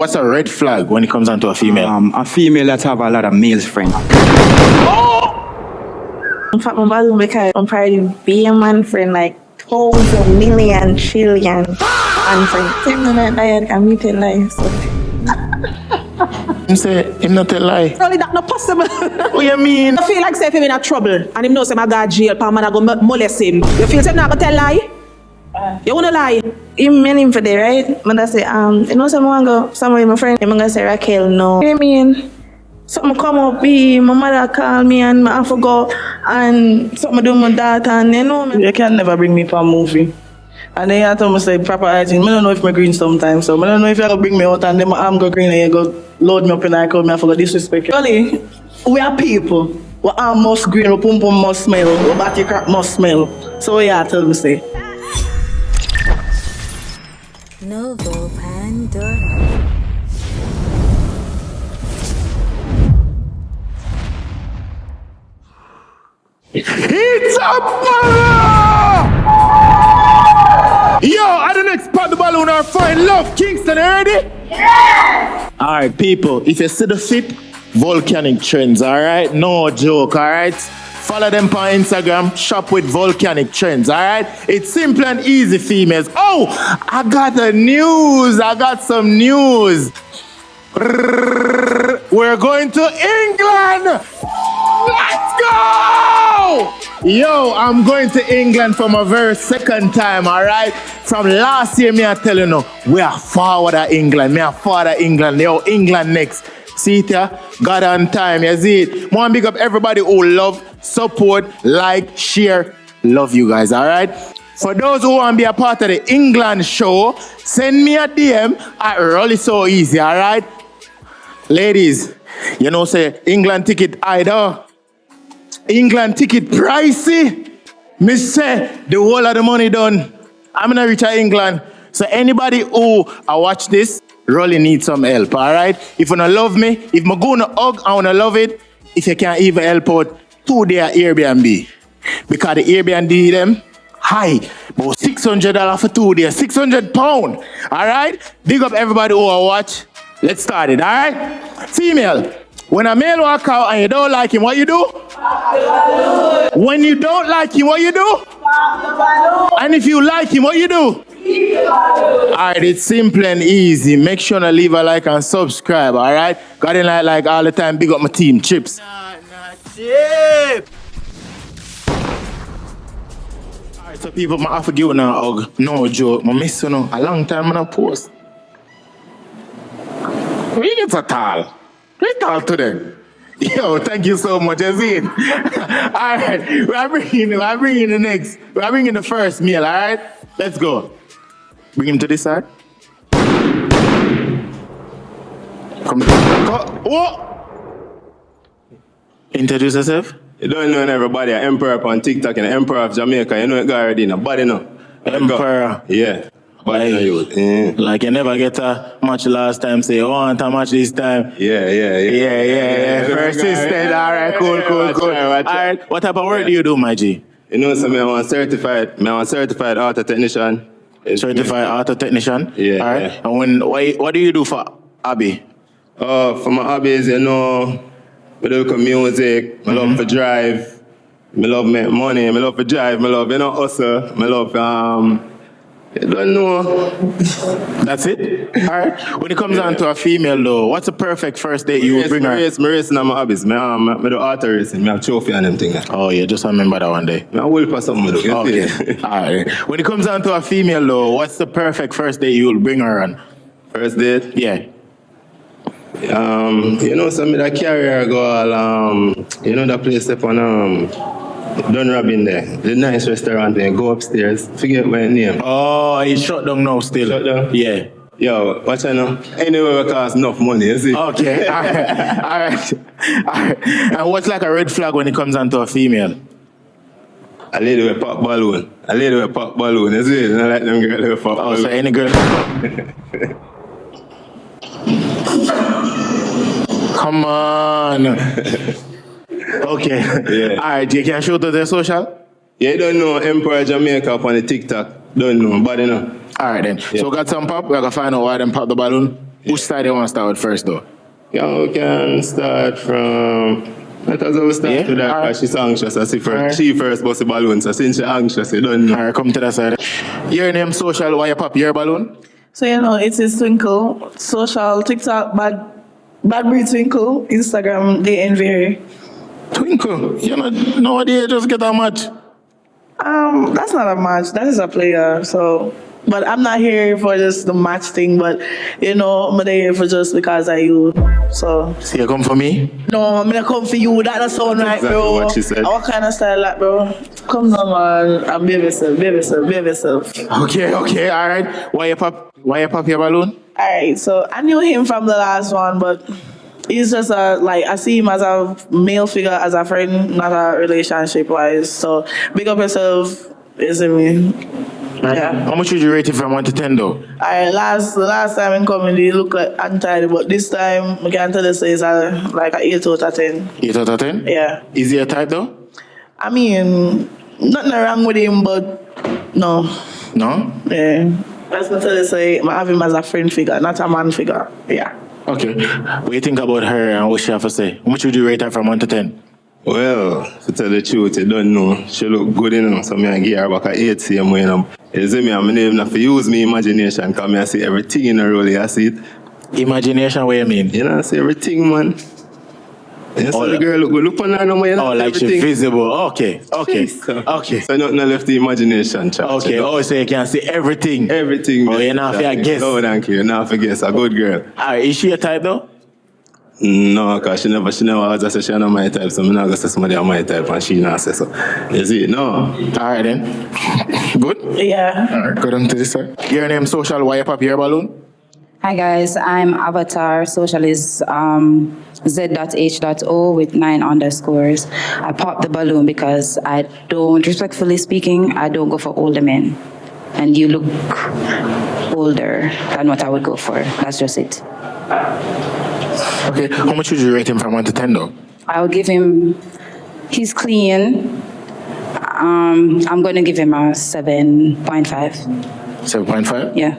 What's a red flag when it comes down to a female? A female that have a lot of male friends. In fact, my balloon because I'm probably be a man friend like 1,000 million trillion man friends. Same like that, I'm meeting like so. Him say him not tell lie. Only that not possible. What you mean? I feel like say if him in a trouble and him knows him I got jail, pa man I go molest him. You feel say him not gonna tell lie? You wanna lie? Him mean him for the right? But I say, you know someone go somewhere with my friend, I'm gonna say Raquel, no. You mean? Something come up, my mother call me and I forgot and something do my dad and you know me. You can never bring me for a movie. And then I told me say proper hygiene. I don't know if I'm green sometimes, so I don't know if you're gonna bring me out and then my arm go green and you go load me up and I call me, I forgot disrespect. Really, we are people. We arm must green, we pum pum must smell, we body crack must smell. So yeah, tell me say. Novo Pandora. It's a Yo, at the next part the balloon our find love Kingston, you ready? Yeah! Alright people, if you see the fit, volcanic trends, alright? No joke, alright? Follow them on Instagram, shop with volcanic trends, alright? It's simple and easy, females. Oh, I got some news. We're going to England! Let's go! Yo, I'm going to England for my very second time, alright? From last year, me I tell you no, we are forward at England. Yo, England next. See it here? God on time, you see it? Want to big up everybody who love, support, like, share. Love you guys, alright? For those who want to be a part of the England show, send me a DM at Rolly So Easy, alright? Ladies, you know, say England ticket either. England ticket pricey. Me say the whole of the money done. I'm gonna reach England. So anybody who watch this really needs some help, alright? If you don't love me, if I'm gonna hug, I wanna love it. If you can't even help out, 2 day Airbnb. Because the Airbnb them high, about $600 for 2 days, £600. Alright? Big up everybody who watch. Let's start it, alright? Female, when a male walk out and you don't like him, what you do? When you don't like him, what you do? And if you like him, what you do? Alright, it's simple and easy. Make sure to leave a like and subscribe, alright? Got in like all the time, big up my team, Chips. Chip! Alright, so people, I have to give you now, hug. No joke, I miss you now. A long time I post. We get a tall. We talk to them. Yo, thank you so much, Azine. Alright, we're bringing the next. We're bringing the first meal, alright? Let's go. Bring him to this side. Come. What? Introduce yourself. You don't know everybody, Emperor on TikTok and Emperor of Jamaica. You know it guy already, nobody know. Emperor. Yeah. Like you never get a match last time, say, oh, I want a match this time. Yeah. First assistant, alright, cool. Alright, what type of work do you do, my G? You know, so I'm a certified auto technician. Certified auto technician? Yeah. Alright, Yeah. And what do you do for hobby? For my hobbies, you know, I do music, I love to drive, I love make money, I love to drive, I love, hustle, I love, you don't know. That's it? Alright. When it comes down to a female though, what's a perfect first date you would bring her? I race in my hobbies. I do auto racing. I have trophy and them things. Oh yeah, just remember that one day. I will for something. Okay. Alright. When it comes down to a female though, what's the perfect first date you will bring her on? First date? Yeah. You know, some of that carrier go you know that place up on Don Robin there, the nice restaurant there, go upstairs, forget my name. Oh, he's shut down now still. Shut down? Yeah. Yo, watch out now. Anyway, it costs enough money, you see? Okay, alright. And what's like a red flag when it comes down to a female? A lady with pop balloon. You see? I like them girls with pop balloon. So any girl? Come on. Okay. Yeah. Alright, you can show to the social? Yeah, you don't know Emperor Jamaica up on the TikTok. Don't know, but you know. Alright then. Yeah. So we got some pop, we gotta find out why them pop the balloon. Which side you want to start with first, though? Yeah, we can start from. Let us always start with that because she's anxious. I see first. She first bust the balloon, so since she's anxious, you don't know. Alright, come to that side. Your name, social, why you pop your balloon? So it is Twinkle, social, TikTok, bad breed Twinkle, Instagram, they envy. Twinkle, you know, nowadays just get a match. That's not a match. That is a player. So, but I'm not here for just the match thing. But I'm there for just because of you. So. So you come for me? No, I'm gonna come for you. That doesn't sound right, exactly bro. what she said. What kind of style that, bro? Come on, man. And behave yourself. Okay, all right. Why you pop your balloon? All right. So I knew him from the last one, but. He's just I see him as a male figure, as a friend, not a relationship wise. So big up yourself, isn't me? Yeah. How much would you rate it from 1 to 10 though? The last time in comedy, he looked like untidy, but this time I can tell you it's like an 8 out of 10. 8 out of 10? Yeah. Is he a type though? I mean, nothing wrong with him, but no. No? Yeah. That's what I say. I have him as a friend figure, not a man figure. Yeah. Okay. What do you think about her and what she have to say? How much would you rate her from 1 to 10? Well, to tell the truth, you don't know. She look good, so I give her back a 8 same way. You see me, I'm not even have to use my imagination because I see everything in the role, I see it. Imagination, what you mean? I see everything, man. You see the girl look on her now, like she's visible. Okay. So nothing left the imagination, chat. Okay, so you can see everything. Everything. Oh, you're not fair guess. Oh, thank you. You're not fair guess. A good girl. Alright, is she a type though? No, because she never was just say she's not my type, so I'm not going to say somebody on my type and she not say so. You see, no. Alright then. Good? Yeah. Alright, go down to this side. Your name, social, why you pop your balloon? Hi guys, I'm Avatar. Social is z.h.o with 9 underscores. I popped the balloon because respectfully speaking, I don't go for older men. And you look older than what I would go for. That's just it. Okay, how much would you rate him from 1 to 10 though? I'll give him, he's clean. I'm going to give him a 7.5. 7.5? Yeah.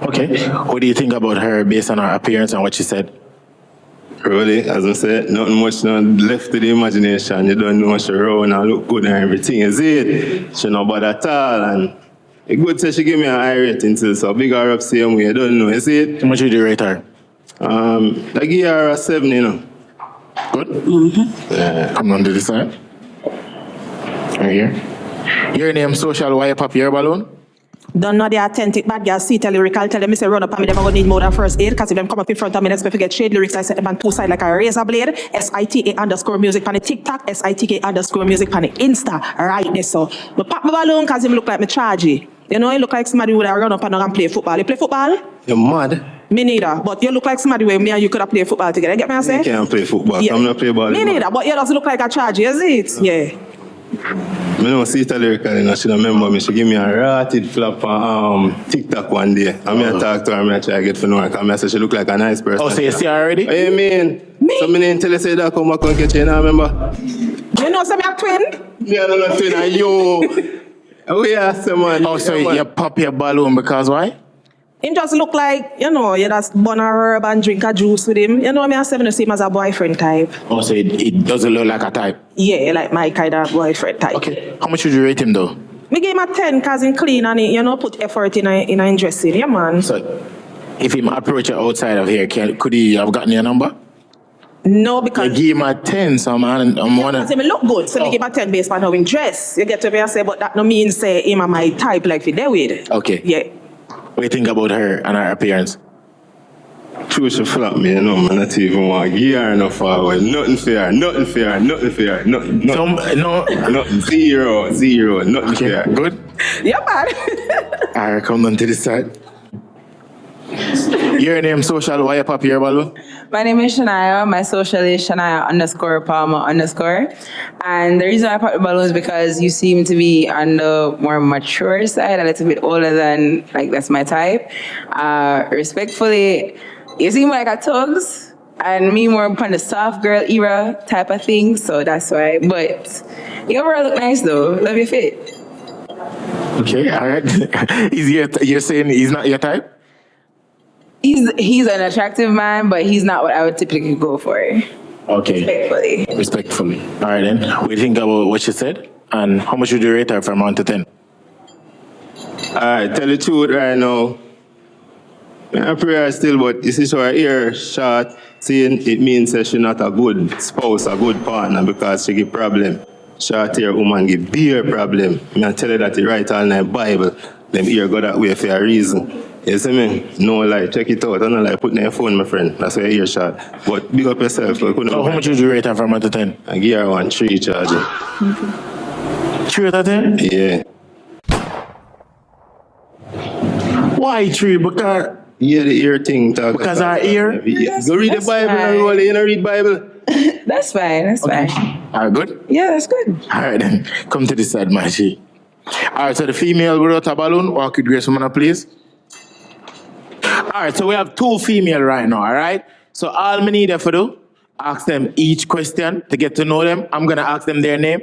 Okay, what do you think about her based on her appearance and what she said? Really, as I said, nothing much left to the imagination. You don't know she round and look good and everything. You see it? She not bad at all. And it's good to she give me a high rating too, so big her up same way. You don't know, you see it? How much would you rate her? I give her a 7, Good? Mm-hmm. Yeah. Come on to this side. Right here. Your name, social, why you pop your balloon? Don't know the authentic bad girl, see tell lyrical, tell them, say run up and me, them gonna need more than first aid, because if them come up in front of me, let's forget shade lyrics, I set them on 2 sides like a razor blade, SITA_music on the TikTok, SITK_music on the Insta, right there, so. But pop my balloon, because him look like me chargy. You know, he look like somebody who would have run up and not play football. You play football? You're mad. Me neither, but you look like somebody where me and you could have played football together. You get me I say? You can't play football, Yeah. I'm not play ball. Me neither, but you doesn't look like a chargy, is it? Yeah. I don't see it lyrical, she don't remember me. She give me a ratted flap on TikTok one day. I talk to her, I try to get to know her. I say she look like a nice person. Oh, so you see her already? What you mean? So me didn't tell you say that come back and catch you, remember? You know some a twin? Yeah, I'm not twin, and you. Oh yeah, someone. Oh, so you pop your balloon because why? Him just look like, you just burn a herb and drink a juice with him. You know me, I say the same as a boyfriend type. Oh, so it doesn't look like a type? Yeah, like my kind of boyfriend type. Okay, how much would you rate him though? Me give him a 10 because he clean and he, put effort in dressing. Yeah, man. So, if him approach you outside of here, could he have gotten your number? No, because... You give him a 10, so I'm wondering... Because him look good, so me give him a 10 based on how he dress. You get to me and say, but that no mean say him and my type like for there with. Okay. Yeah. What do you think about her and her appearance? True, she flap me, man. Not even want to give her enough forward. Nothing fair. Nothing. Zero. Nothing fair. Good? Yeah, man. Alright, come down to this side. Your name, social, why you pop your balloon? My name is Shania. My social is Shania_Palmer_. And the reason I pop the balloon is because you seem to be on the more mature side, a little bit older than, that's my type. Respectfully, you seem like a tugs, and me more upon the soft girl era type of thing, so that's why. But you overall look nice though. Love your fit. Okay, alright. You're saying he's not your type? He's an attractive man, but he's not what I would typically go for. Okay. Respectfully. All right, then. What do you think about what she said? And how much would you rate her from 1 to 10? All right, tell the truth right now. I pray her still, but you see, so her ear short, saying it means that she's not a good spouse, a good partner, because she give problem. Short ear woman give beer problem. I tell her that he write all in the Bible. Them ear go that way for a reason. You see me? No lie, check it out. I don't like putting your phone, my friend. That's why your ear short. But big up yourself. So how much would you rate her from 1 to 10? I give her 1 3 charger. 3 out of 10? Yeah. Why 3? Because... Yeah, the ear thing. Because our ear? Go read the Bible and roll it. You don't read Bible? That's fine. That's fine. All right, good? Yeah, that's good. All right, then. Come to this side, my G. All right, so the female without a balloon, walk with Grace Woman, please. All right, so we have 2 female right now, all right? So all we need for do, ask them each question to get to know them. I'm going to ask them their name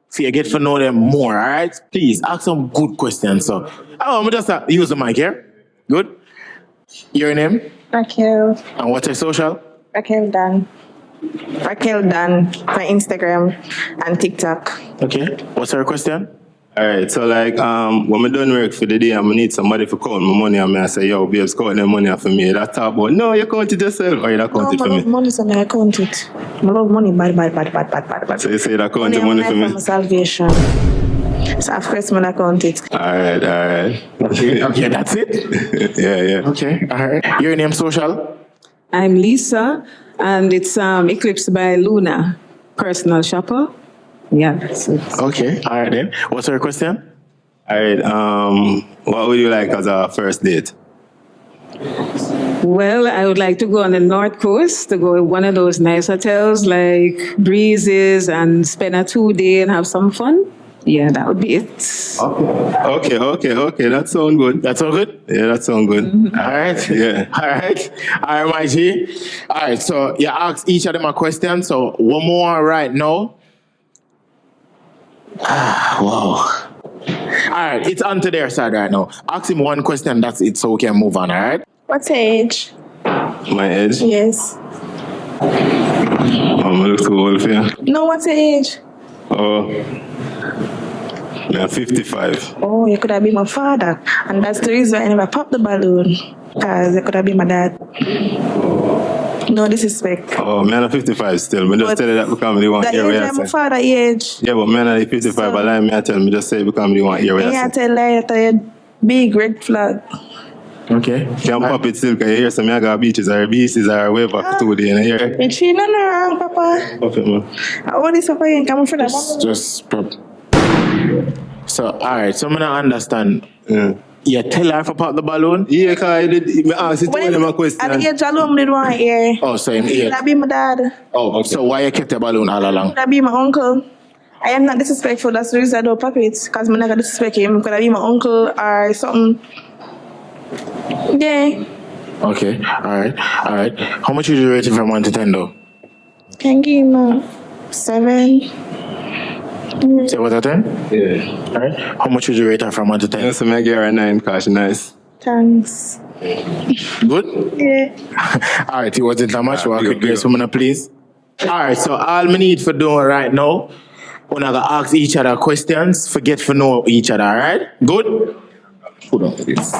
so you get to know them more, all right? Please, ask some good questions. So, I'm just use the mic here. Good? Your name? Raquel. And what's your social? Raquel Dan. Raquel Dan. My Instagram and TikTok. Okay. What's her question? All right, so like when I done work for the day, I need somebody to count my money, and I say, yo, babes, count the money for me. That talk about, no, you count it yourself, or you don't count it for me. I love money, so I count it. I love money, bad. So you say that count the money for me? From salvation. So of course, I count it. All right. Okay, that's it? Yeah. Okay, all right. Your name, social? I'm Lisa, and it's Eclipsed by Luna, personal shopper. Yeah, that's it. Okay, all right then. What's her question? All right, what would you like as our first date? Well, I would like to go on the North Coast, to go to one of those nice hotels like Breezes and spend a 2-day and have some fun. Yeah, that would be it. Okay. That sounds good. That sound good? Yeah, that sounds good. Mm-hmm. All right. Yeah. All right, my G. All right, so you ask each of them a question. So one more right now. Wow. All right, it's onto their side right now. Ask him one question, that's it, so we can move on, all right? What's your age? My age? Yes. I'm a little too old for you. No, what's your age? Oh, I'm 55. Oh, you could have been my father. And that's the reason I never popped the balloon. Because you could have been my dad. No disrespect. Oh, man, I'm 55 still. Me just tell you that because they want hear what you say. my father age. Yeah, but man, I'm 55, so, but like me, I tell me just say because they want hear what you say. I tell you that big red flag. Okay. Can't pop it still because you hear some I got beaches or beaches or whatever for 2 days. And you hear? It's not wrong, Papa. Pop it, man. What is Papa in coming from that? Just pop. So, all right, so I'm going to understand. Yeah. You tell her to pop the balloon? Yeah, because I did ask it to him a question. At the age alone, didn't want to hear. Oh, so in here. That be my dad. Oh, okay. So why you kept the balloon all along? That be my uncle. I am not disrespectful, that's the reason I don't pop it. Because I'm not going to disrespect him. Could that be my uncle or something? Yeah. Okay, all right. How much would you rate it from 1 to 10 though? Can give him a 7. Say what, 10? Yeah. All right. How much would you rate her from 1 to 10? So I give her a 9 because she's nice. Thanks. Good? Yeah. All right, it wasn't that much. Walk with Grace Woman, please. All right, so all we need for doing right now, we're going to ask each other questions, forget to know each other, all right? Good? Hold on to this.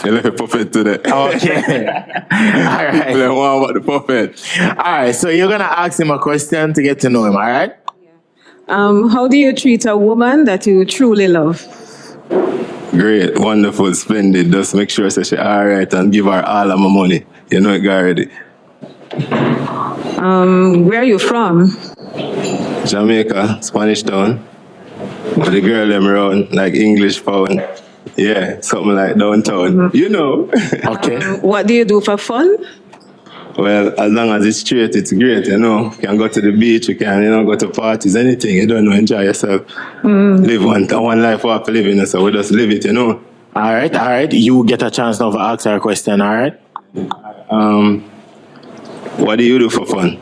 You left a puppet today. Okay. All right. What about the puppet? All right, so you're going to ask him a question to get to know him, all right? How do you treat a woman that you truly love? Great, wonderful, splendid. Just make sure she's all right and give her all of my money. You know it got ready. Where are you from? Jamaica, Spanish Town. But the girl them around like English pound. Yeah, something like downtown. Mm-hmm. You know. Okay. What do you do for fun? Well, as long as it's straight, it's great, you know. You can go to the beach, you can, go to parties, anything. You don't know, enjoy yourself. Live one life worth living, so we just live it, you know. All right. You get a chance now to ask her a question, all right? What do you do for fun?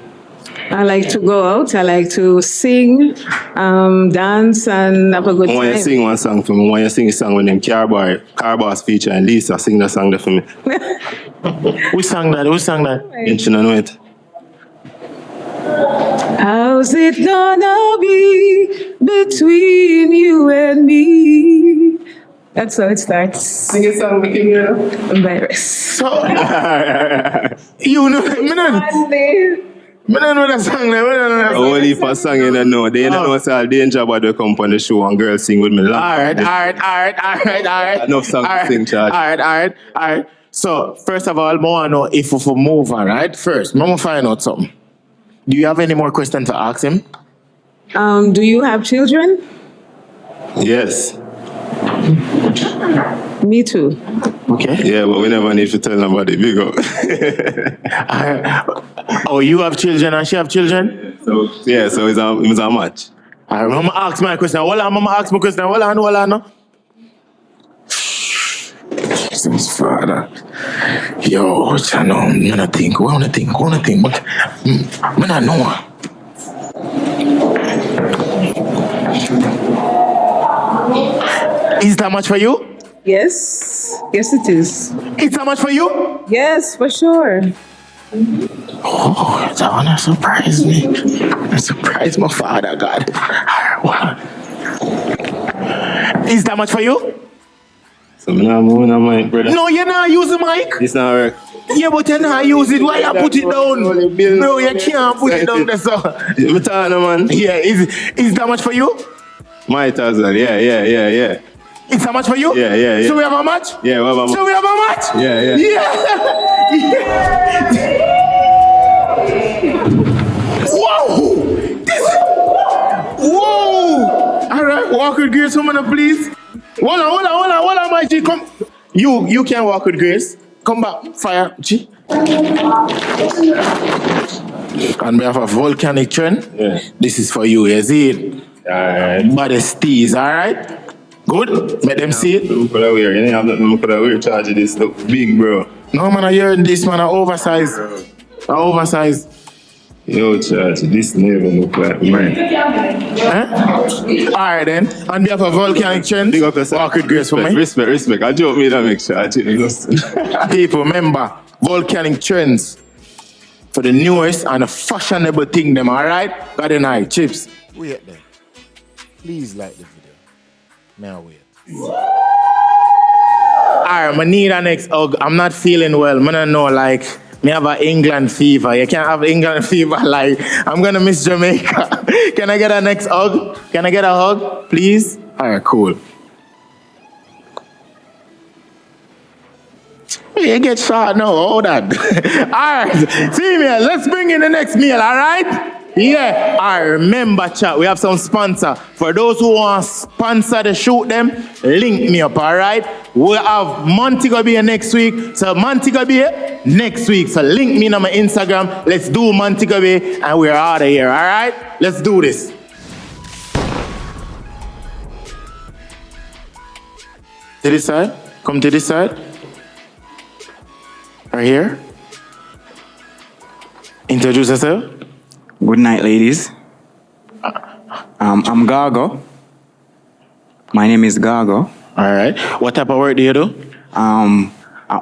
I like to go out. I like to sing, dance, and have a good I want you to time. sing one song for me. I want you to sing a song with them Carboss feature and Lisa. Sing the song there for me. Who sang that? Who sang that? You should know it. How's it gonna be between you and me? That's how it starts. Sing a song with you. Virus. So, you know, I don't know that song. I don't know that song. Only if a song you don't know. They don't know it's all danger about they come on the show and girls sing with me. All right. Enough song to sing, Charge. All right. So, first of all, I want to know if we move on, right? First, I'm going to find out something. Do you have any more questions to ask him? Do you have children? Yes. Me too. Okay. Yeah, but we never need to tell nobody. Big up. Oh, you have children and she have children? So it's a match. I'm going to ask my question. Hold on, I'm going to ask my question. Hold on. Jesus, Father. Yo, I know. I want to think, but I don't know. Is that much for you? Yes. Yes, it is. Is that much for you? Yes, for sure. Oh, that one surprised me. That surprised my father, God. Is that much for you? So I'm not moving on mic, brother. No, you're not using mic. It's not work. Yeah, but you're not use it. Why you put it down? No, you can't put it down there, so. I'm talking, man. Yeah, is that much for you? Might as well. Yeah. Is that much for you? Yeah. So we have a match? Yeah, we have a match. So we have a match? Yeah. Whoa! Whoa! All right, walk with Grace, woman, please. Hold on, my G. Come. You can walk with Grace. Come back, fire, G. On behalf of Volcanic Trend, this is for you, you see it? Alright. Modesties, alright? Good? Let them see it. You could have wear. You have nothing. You could have wear. Charge this. Look big, bro. No, man, I hear this, man, I oversized. Yo, Charge, this never look like me. Alright then, on behalf of Volcanic Trend, Big up yourself. walk with Grace for me. Respect. I joke me that make Charge. People, remember, Volcanic Trends for the newest and the fashionable thing, them, alright? Got an eye, chips. Wait then. Please like the video. Now wait. Alright, I need an next hug. I'm not feeling well. I don't know, like, me have an England fever. You can't have England fever, like, I'm gonna miss Jamaica. Can I get a next hug? Can I get a hug, please? Alright, cool. You get shot now, hold on. Alright, female, let's bring in the next meal, alright? Yeah, I remember, chat. We have some sponsor. For those who want to sponsor the shoot them, link me up, all right? We have Montego Bay next week. So Montego Bay next week. So link me on my Instagram. Let's do Montego Bay and we're out of here, all right? Let's do this. To this side. Come to this side. Right here. Introduce yourself. Good night, ladies. I'm Gago. My name is Gago. All right. What type of work do you do? I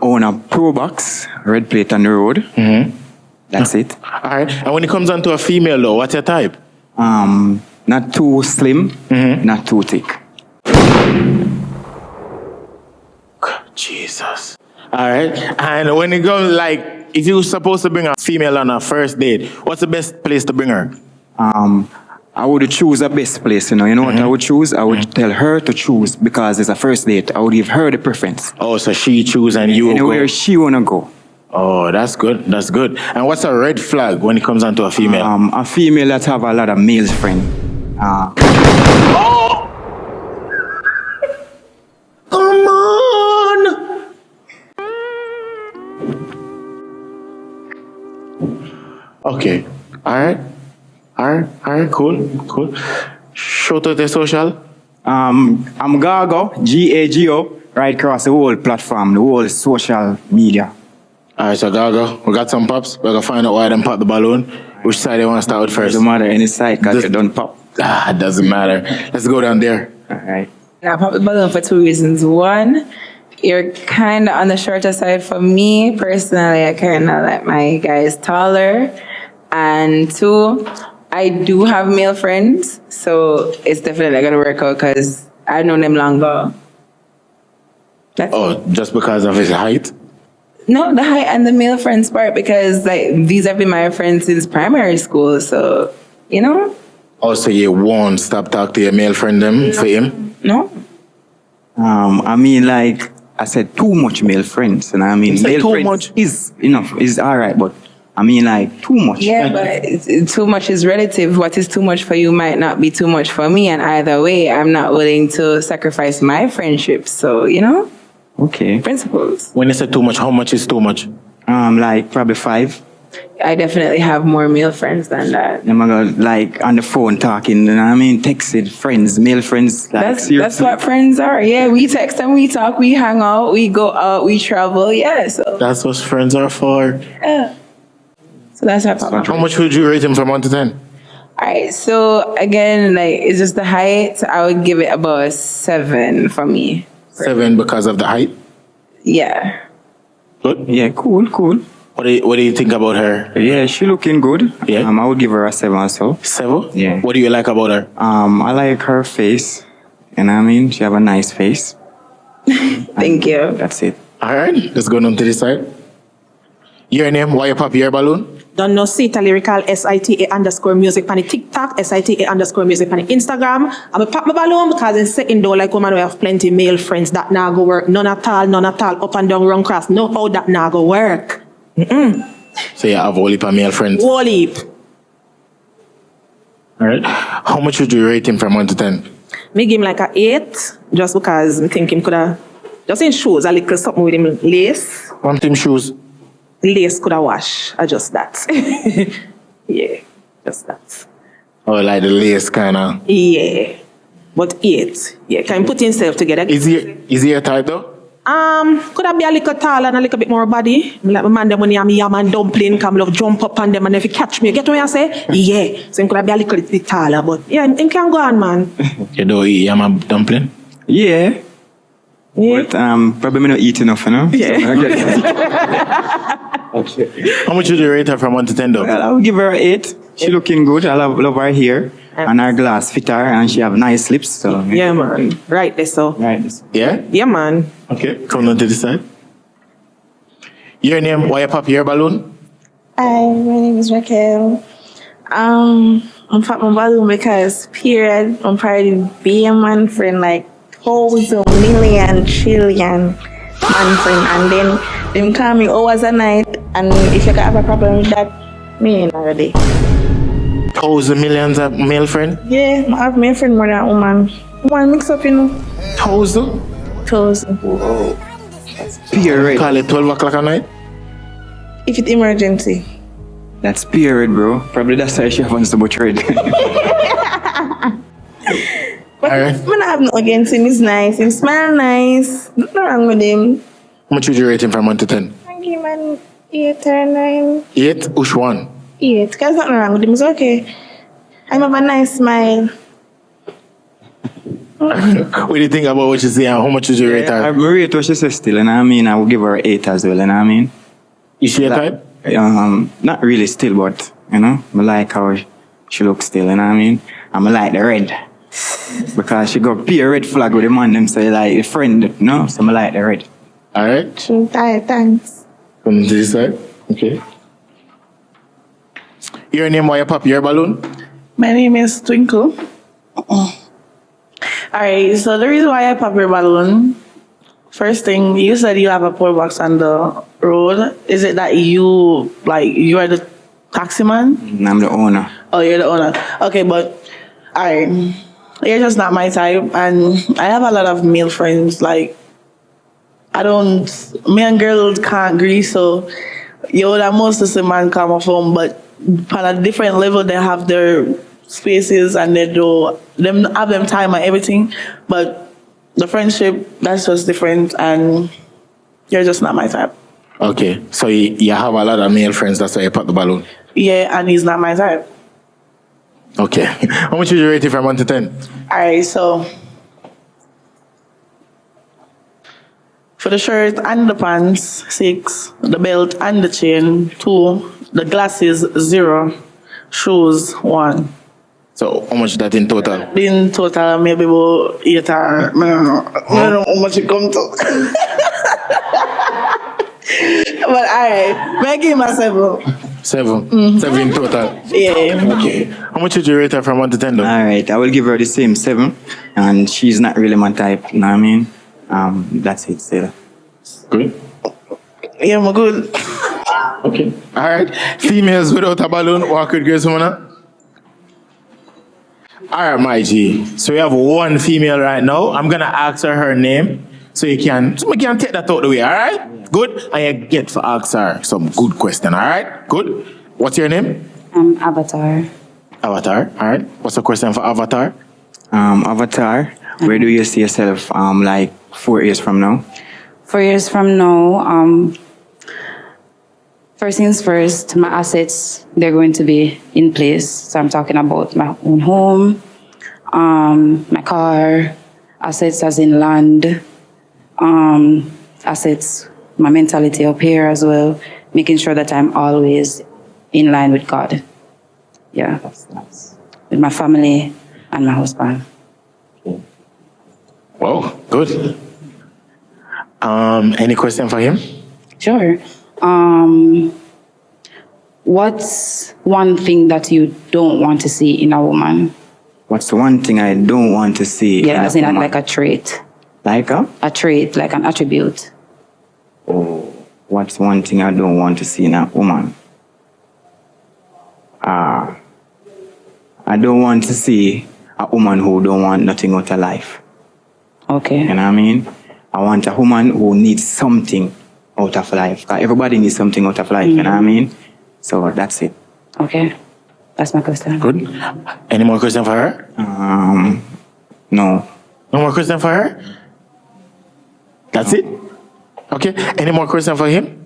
own a Pro Box, red plate on the road. That's it. All right. And when it comes on to a female, though, what's your type? Not too slim, not too thick. Jesus. All right. And when it goes, like, if you're supposed to bring a female on a first date, what's the best place to bring her? I would choose a best place, you know. You know what I would choose? I would tell her to choose because it's a first date. I would give her the preference. Oh, so she choose and you anywhere go. she wanna go. Oh, that's good. That's good. And what's a red flag when it comes on to a female? A female that have a lot of male friends. Oh! Come on! Okay. All right, cool. Shout out the social. I'm Gago, Gago, right across the whole platform, the whole social media. Alright, so Gaga, we got some pops. We're gonna find out why them pop the balloon. Which side they want to start with first? Doesn't matter any side because you don't pop. It doesn't matter. Let's go down there. Alright. I pop the balloon for two reasons. One, you're kind of on the shorter side for me. Personally, I kind of like my guys taller. And two, I do have male friends, so it's definitely going to work out because I've known them longer. Just because of his height? No, the height and the male friends part, because like these have been my friends since primary school, so, you know? Also, you won't stop talking to your male friend them for him? No. I mean, like I said, too much male friends, and I mean, male too friends much? is enough, is all right, but I mean, like too much. Yeah, but too much is relative. What is too much for you might not be too much for me, and either way, I'm not willing to sacrifice my friendships. So, you know? Okay. Principles. When you say too much, how much is too much? Like probably 5. I definitely have more male friends than that. I'm gonna like on the phone talking, you know what I mean? Texted friends, male friends. Like, That's what friends are. Yeah, we text and we talk, we hang out, we go out, we travel. Yeah, so. That's what friends are for. Yeah. So that's what How much would you rate him from 1 to 10? All right, so again, like, it's just the height. I would give it about a 7 for me. 7 because of the height? Yeah. Good? Yeah, cool. What do you think about her? Yeah, she looking good. Yeah. I would give her a 7 also. 7? Yeah. What do you like about her? I like her face. You know what I mean? She have a nice face. Thank you. That's it. All right, let's go down to this side. Your name, why you pop your balloon? Don't know Sita Lyrical, SITA_music on the TikTok, SITA_music on the Instagram. I'm a pop my balloon because it's second door like woman we have plenty male friends that now go work. None at all, up and down run cross. No how that now go work. So you have a whole heap of male friends. Whole heap. All right. How much would you rate him from 1 to 10? Me give him like a 8, just because I think him could have, just in shoes, a little something with him lace. One team shoes. Lace could have wash, just that. Yeah, just that. Oh, like the lace kind of. Yeah, but 8. Yeah, can put himself together. Is he a type though? Could have be a little taller and a little bit more body. Like my man them when I'm yam and dumpling, come love jump up on them and if you catch me, get what I say? Yeah. So he could have be a little bit taller, but yeah, he can go on, man. You don't eat yam and dumpling? Yeah. But probably me not eat enough, you know? Yeah. Okay. How much would you rate her from 1 to 10 though? Well, I would give her 8. She looking good. I love her hair. And her glass fit her and she have nice lips. So Yeah, man. Right there, so. Right. Yeah? Yeah, man. Okay, come on to this side. Your name, why you pop your balloon? Hi, my name is Raquel. I'm pop my balloon because period, I'm probably be a man friend like thousand, million, trillion man friend, and then them call me hours a night, and if you have a problem with that, me ain't already. 1,000 millions of male friend? Yeah, I have male friend more than woman. Woman mix up, you know. 1,000? 1,000. Whoa. Period. Call it 12 o'clock at night? If it's emergency. That's period, bro. Probably that's why she wants to be trade. But I don't have no against him. He's nice. He smile nice. Nothing wrong with him. How much would you rate him from 1 to 10? I give him an 8 or 9. 8? Which one? 8. Because nothing wrong with him. It's okay. I have a nice smile. What do you think about what you say and how much would you rate her? I rate what she says still, and I mean, I will give her 8 as well, and I mean. Is she a type? Not really still, but, you know, I like how she looks still, and I mean, I'm like the red. Because she got a red flag with the man, them say like a friend, you know, so I like the red. Alright. True. Thanks. Come to this side. Okay. Your name, why you pop your balloon? My name is Twinkle. Alright, so the reason why I pop your balloon, first thing, you said you have a poor box on the road. Is it that you are the taxi man? I'm the owner. Oh, you're the owner. Okay, but, alright, you're just not my type. And I have a lot of male friends, like, me and girls can't agree, so that most of the man come from, but on a different level, they have their spaces and they have them time and everything, but the friendship, that's just different, and you're just not my type. Okay, so you have a lot of male friends, that's why you pop the balloon. Yeah, and he's not my type. Okay. How much would you rate it from 1 to 10? Alright, so for the shirt and the pants, 6. The belt and the chain, 2. The glasses, 0. Shoes, 1. So how much that in total? In total, maybe about 8 or I don't know. I don't know how much it come to. But alright, may I give him a 7. 7. 7 in total. Yeah. Okay. How much would you rate her from 1 to 10 though? Alright, I will give her the same 7. And she's not really my type, you know what I mean? That's it, still. Good. Yeah, I'm good. Okay. Alright. Females without a balloon, walk with Grace Woman. Alright, my G. So we have one female right now. I'm gonna ask her name. So we can take that out the way, alright? Good? And you get to ask her some good question, alright? Good? What's your name? Avatar. Avatar, alright. What's the question for Avatar? Avatar, where do you see yourself like 4 years from now? 4 years from now, first things first, my assets, they're going to be in place. So I'm talking about my own home, my car, assets as in land, assets, my mentality up here as well, making sure that I'm always in line with God. Yeah, with my family and my husband. Wow, good. Any question for him? Sure. What's one thing that you don't want to see in a woman? What's the one thing I don't want to see? Yeah, as in like a trait. Like a? A trait, like an attribute. Oh, what's one thing I don't want to see in a woman? I don't want to see a woman who don't want nothing out of life. Okay. You know what I mean? I want a woman who needs something out of life. Everybody needs something out of life, you know what I mean? So that's it. Okay. That's my question. Good. Any more question for her? No. No more question for her? That's it? Okay. Any more question for him?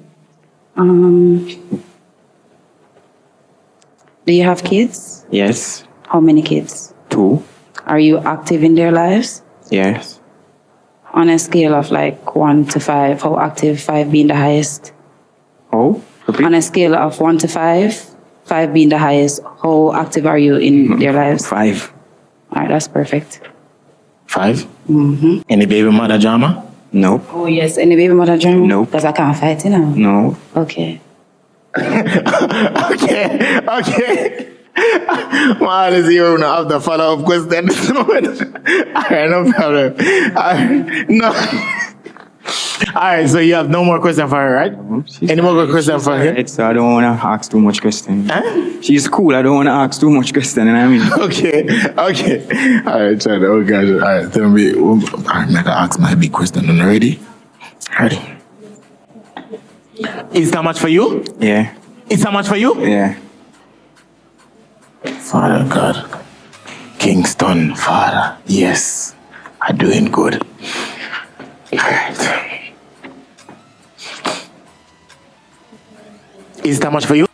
Do you have kids? Yes. How many kids? 2. Are you active in their lives? Yes. On a scale of like 1 to 5, how active, 5 being the highest? Oh? Repeat. On a scale of 1 to 5, 5 being the highest, how active are you in their lives? 5. All right, that's perfect. 5? Any baby mother drama? No. Oh, yes. Any baby mother drama? No. Because I can't fight, you know? No. Okay. Okay. Well, is you now have the follow-up question. Alright, no problem. No. Alright, so you have no more question for her, right? Any more question for him? Right, so I don't want to ask too much question. She's cool. I don't want to ask too much question, you know what I mean? Okay. Alright, try that. Oh, gosh. Alright, tell me. I'm going to ask my big question. Are you ready? Ready. Is that much for you? Yeah. Is that much for you? Yeah. Father God, Kingston, Father, yes, I'm doing good. All right. Is that much for you?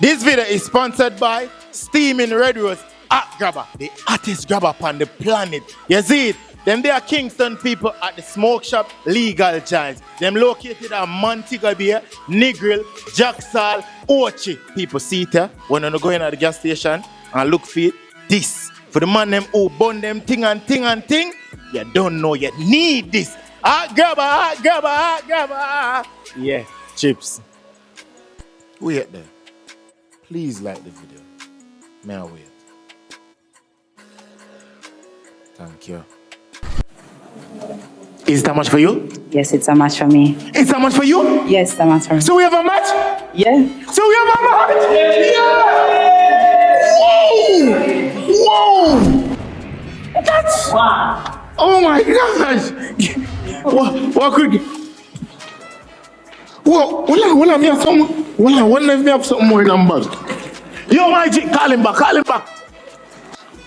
This video is sponsored by Steaming Red Rose Hot Grabber, the hottest grabber on the planet. You see it? Them they are Kingston people at the smoke shop Legal Giants. Them located at Montego Bay, Negril, Jacksal, Ochi. People see it here when you go in at the gas station and look for it. This. For the man them who burn them thing and thing and thing, you don't know you need this. Hot grabber, hot grabber, hot grabber. Yeah, chips. Wait there. Please like the video. May I wait? Thank you. Is that much for you? Yes, it's a match for me. Is that much for you? Yes, it's a match for me. So we have a match? Yeah. So we have a match? Yeah! Whoa! That's... Wow. Oh my gosh! What could... Whoa, hold on, me have something... Hold on, what if me have something more than bad? Yo, my G, call him back.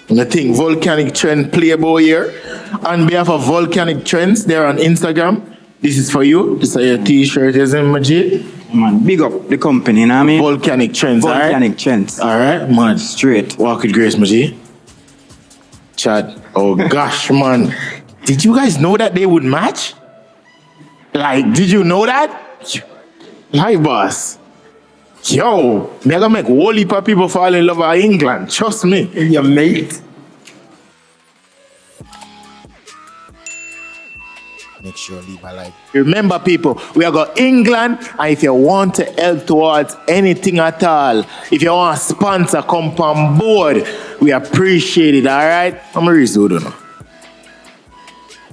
And I think Volcanic Trend Playboy here. On behalf of Volcanic Trends, they're on Instagram. This is for you. This is your t-shirt, isn't it, Majid? Man, big up the company, you know what I mean? Volcanic Trends, Volcanic Trends. Alright, man. Straight. Walk with grace, Majid. Chad. Oh gosh, man. Did you guys know that they would match? Like, did you know that? Live boss. Yo, me gonna make whole heap of people fall in love with England. Trust me. Your mate. Make sure leave a like. Remember, people, we are going England, and if you want to help towards anything at all, if you want to sponsor, come on board. We appreciate it, all right? I'm a reason, know.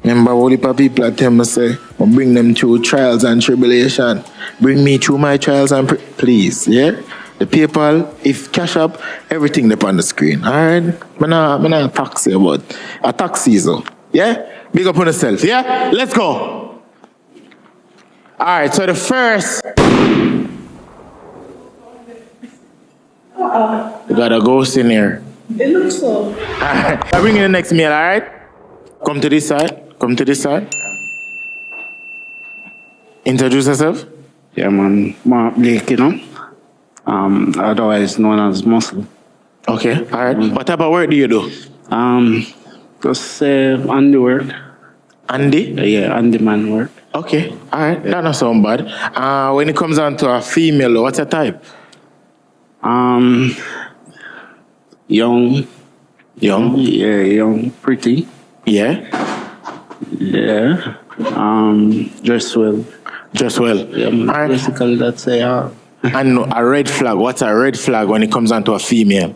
Remember, all the people that tell me, say, I'll bring them through trials and tribulation. Bring me through my trials and please, yeah? The people, if cash up, everything up on the screen, all right? I'm not taxi about a taxi, so, yeah? Big up on yourself, yeah? Let's go. All right, so the first. We got a ghost in here. It looks so. All right, I'll bring you the next meal, all right? Come to this side. Come to this side. Introduce yourself. Yeah, man. Mark Blake, you know. Otherwise known as Muscle. Okay, all right. What type of work do you do? Just Andy work. Andy? Yeah, Andy man work. Okay, all right. That not sound bad. When it comes down to a female, what's your type? Young. Young? Yeah, young, pretty. Yeah? Yeah. Dress well. Dress well. Yeah, man. All right. Basically, that's a And a red flag. What's a red flag when it comes down to a female?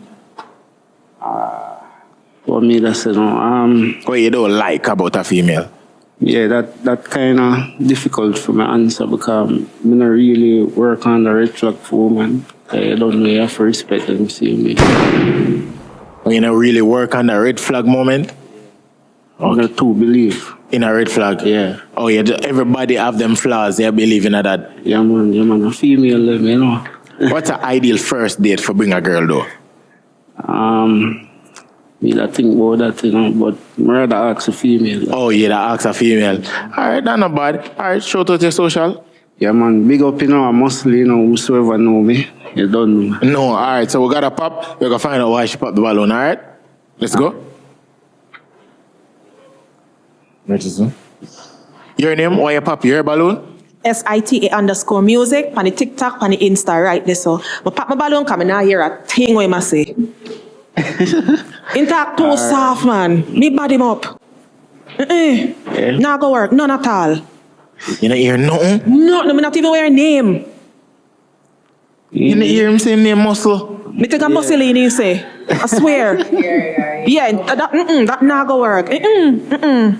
for me, that's what you don't like about a female? Yeah, that kind of difficult for my answer because I don't really work on the red flag for women. I don't know, you have to respect them, see me. You don't really work on the red flag moment? Okay. To believe. In a red flag? Yeah. Oh, yeah, everybody have them flaws, they believe in that. Yeah, man, a female, you know. What's an ideal first date for bring a girl, though? Me that think about that, you know, but I rather ask a female. Oh, yeah, that ask a female. All right, that's not bad. All right, shout out your social. Yeah, man, big up, you know, I mostly, you know, whosoever know me, you don't know. No, all right, so we got to pop. We're going to find out why she popped the balloon, all right? Let's go. Your name, why you pop your balloon? SITA_music, on the TikTok, on the Insta, right there. So, I pop my balloon, come and I hear a thing what I say. Intact too soft, man. Me bad him up. Yeah. Not go work, none at all. You don't hear nothing? No, me not even wear a name. You don't hear him say name muscle? Me take a muscle in him say. I swear. Yeah, that not go work. And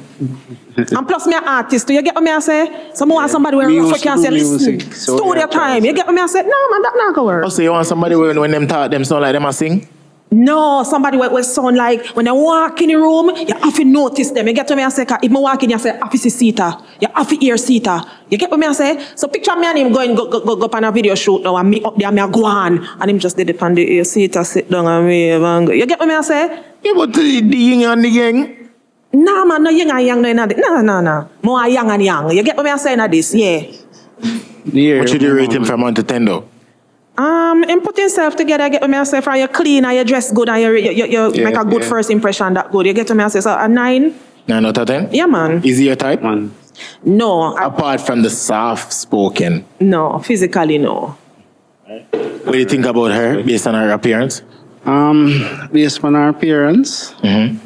plus me an artist, do you get what me I say? Someone want somebody where rough can say, listen, studio time. You get what me I say? No, man, that not go work. Oh, so you want somebody when them talk, them sound like them a sing? No, somebody will sound like when they walk in the room, you have to notice them. You get what me I say? If I walk in, you say, I have to see Sita. You have to hear Sita. You get what me I say? So picture me and him go up on a video shoot now and me up there and me go on. And him just did it on the Sita sit down and me. You get what me I say? Yeah, but the yin and the yang. Nah, man, no yin and yang. No. More yang and yang. You get what me I say in this? Yeah. What should you rate him from 1 to 10 though? And put yourself together, get what me I say, from you clean and you dress good and you make a good first impression that good. You get what me I say? So a 9. 9 out of 10? Yeah, man. Is he your type? Man. No. Apart from the soft spoken. No, physically no. What do you think about her based on her appearance? Based on her appearance,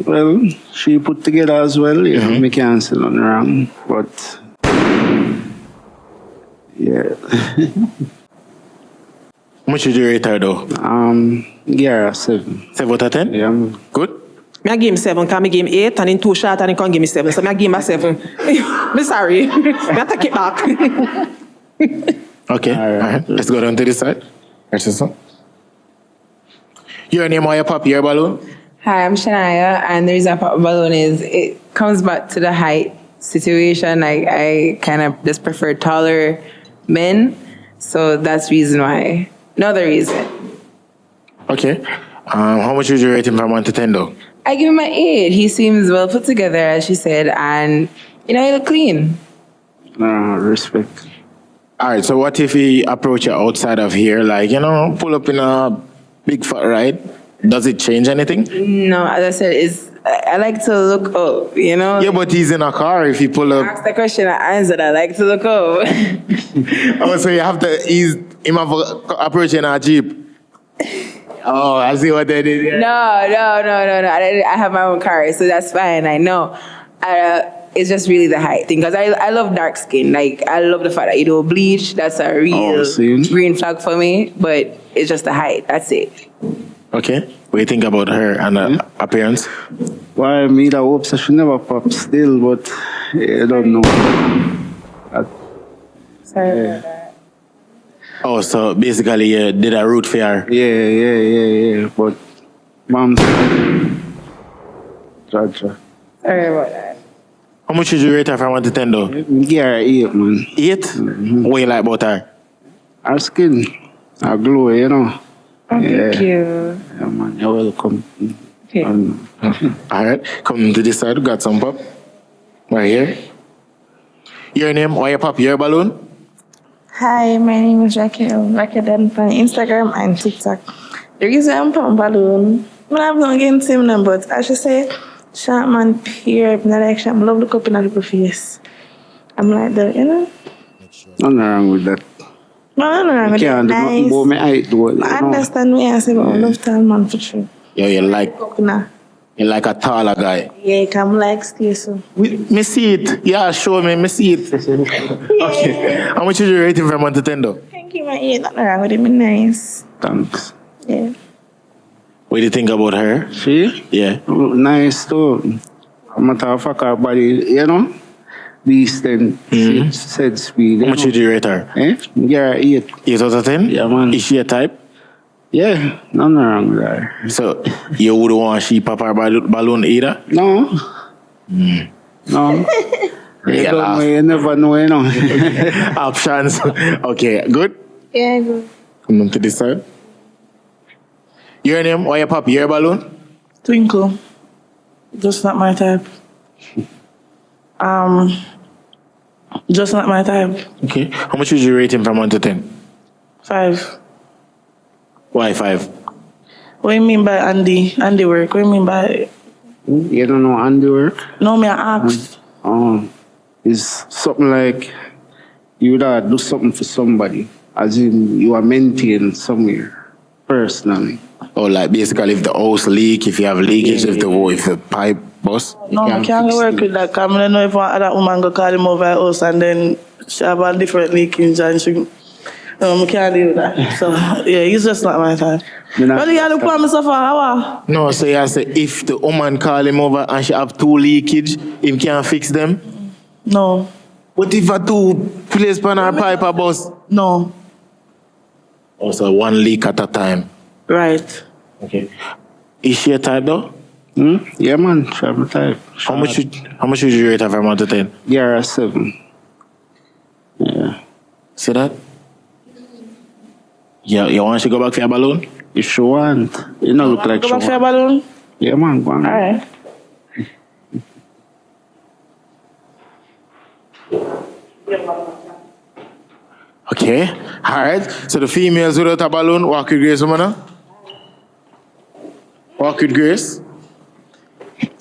well, she put together as well, you know, me can't say nothing wrong, but yeah. How much would you rate her though? Yeah, 7. 7 out of 10? Yeah. Good? I give him 7, can I give him 8 and in 2 shots and he can't give me 7. So I give him a 7. I'm sorry. I take it back. Okay, all right. Let's go down to this side. Your name, why you pop your balloon? Hi, I'm Shania, and the reason I pop a balloon is it comes back to the height situation. Like, I kind of just prefer taller men, so that's the reason why. No other reason. Okay. How much would you rate him from 1 to 10 though? I give him an 8. He seems well put together, as she said, and, you know, he look clean. Respect. All right, so what if he approach you outside of here, like, you know, pull up in a big fat ride? Does it change anything? No, as I said, I like to look up, you know? Yeah, but he's in a car if he pull up. Ask the question, I answered. I like to look up. Oh, so you have to, him have approach in a Jeep. Oh, I see what they did here. No. I have my own car, so that's fine. I know. It's just really the height thing, because I love dark skin. Like, I love the fact that you don't bleach. That's a real green flag for me, but it's just the height. That's it. Okay. What do you think about her and her appearance? Well, me, I hope so she never pop still, but I don't know. Sorry about that. Oh, so basically you did a root for her? Yeah. But mom, Georgia. Sorry about that. How much would you rate her from 1 to 10 though? Give her 8, man. 8? Mm-hmm. What you like about her? Her skin, her glow, you know. Oh, thank you. Yeah, man, you're welcome. Okay. All right, come to this side. Got some pop. Right here. Your name, why you pop your balloon? Hi, my name is Raquel. Raquel on Instagram and TikTok. The reason I'm popping balloon, I have not against him, but I should say, short man, pure, not like short. I love look up in a little face. I'm like that, you know? Nothing wrong with that. No, nice. I understand me, I say, but I love tall man for sure. Yo, you like a taller guy. Yeah, come like stay so. Me see it. Yeah, show me see it. Okay. How much would you rate him from 1 to 10 though? Thank you, my ear. Nothing wrong with him. Nice. Thanks. Yeah. What do you think about her? She? Yeah. Nice too. Matter of fact, her body, you know, decent, said speed. How much would you rate her? Yeah, 8. 8 out of 10? Yeah, man. Is she a type? Yeah, nothing wrong with her. So, you wouldn't want she pop her balloon either? No. No. You never know, you know. Options. Okay, good? Yeah, good. Come on to this side. Your name, why you pop your balloon? Twinkle. Just not my type. Just not my type. Okay. How much would you rate him from 1 to 10? 5. Why 5? What do you mean by Andy work? What do you mean by... You don't know Andy work? No, me I asked. It's something like you would do something for somebody, as in you are maintained somewhere, personally. Oh, like basically if the house leak, if you have leakage, if the pipe bust? No, I can't work with that. I don't know if one other woman go call him over our house and then she have a different leakage and she... I can't do that. So, yeah, he's just not my type. Well, you look for me so far, No, so you say if the woman call him over and she have 2 leakage, he can't fix them? No. What if a 2 place pan her pipe a bust? No. Also 1 leak at a time? Right. Okay. Is she a type though? Yeah, man, she have a type. How much would you rate her from 1 to 10? Yeah, 7. Yeah. See that? Yeah, you want to go back for your balloon? If she want. You know, look like go she back for your want. balloon? Yeah, man, go on. All right. Okay. All right. So the females without a balloon, walk with grace, woman. Walk with grace.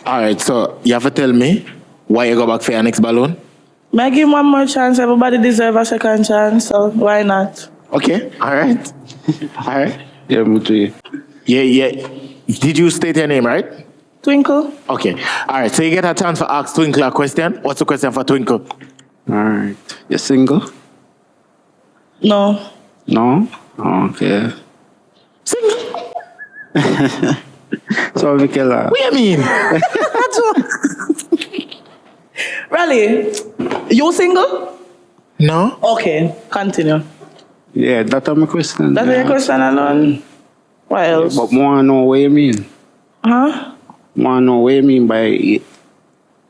All right. So you have to tell me why you go back for your next balloon. May I give one more chance? Everybody deserves a second chance, so why not? Okay. All right. All right. Yeah, me too. Yeah. Did you state your name, right? Twinkle. Okay. All right. So you get a chance to ask Twinkle a question. What's the question for Twinkle? All right. You single? No. No? Okay. Single. So, Michaela. What do you mean? Really? You single? No. Okay, continue. Yeah, that's my question. That's your question alone? What else? But more know what you mean. Huh? More know what you mean by it.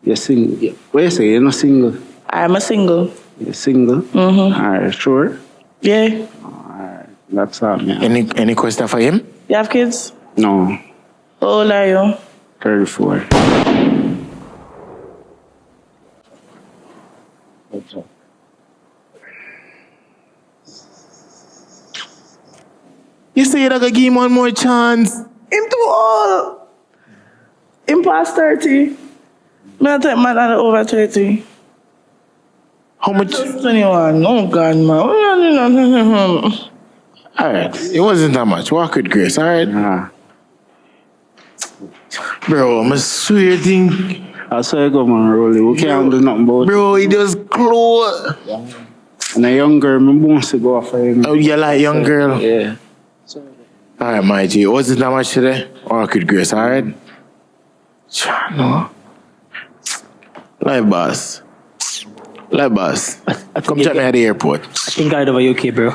You're single. What you say? You're not single? I'm a single. You're single? Mm-hmm. All right, sure? Yeah. All right, that's all, man. Any question for him? You have kids? No. How old are you? 34. You say you're gonna give him one more chance. Him too old. Him past 30. I take my dad over 30. How much? Just 21. Oh, God, man. Alright, it wasn't that much. Walk with grace, alright? Bro, I'm a swear thing. I saw you go, man, Rolly. We can't do nothing about it. Bro, he just close. And a young girl, my wants to go off of him. Oh, you like young girl? Yeah. Alright, my G. Wasn't that much today? Walk with grace, alright? No. Live boss. Live boss. Come check me at the airport. I think I over UK, bro.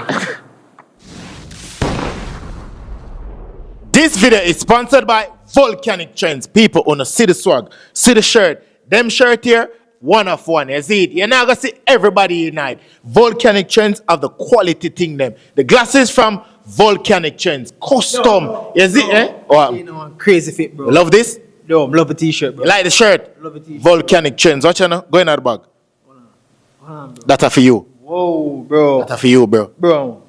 This video is sponsored by Volcanic Trends. People on the see the swag, see the shirt. Them shirt here, one of one. You see it? You're not gonna see everybody unite. Volcanic Trends have the quality thing them. The glasses from Volcanic Trends. Custom. You see it? Eh? Oh, You know, crazy fit, bro. you love this? Yo, love the t-shirt, bro. You like the shirt? Love the t-shirt. Volcanic Trends. Watch out now. Go in the bag. That's for you. Whoa, bro. That's for you, bro. Bro,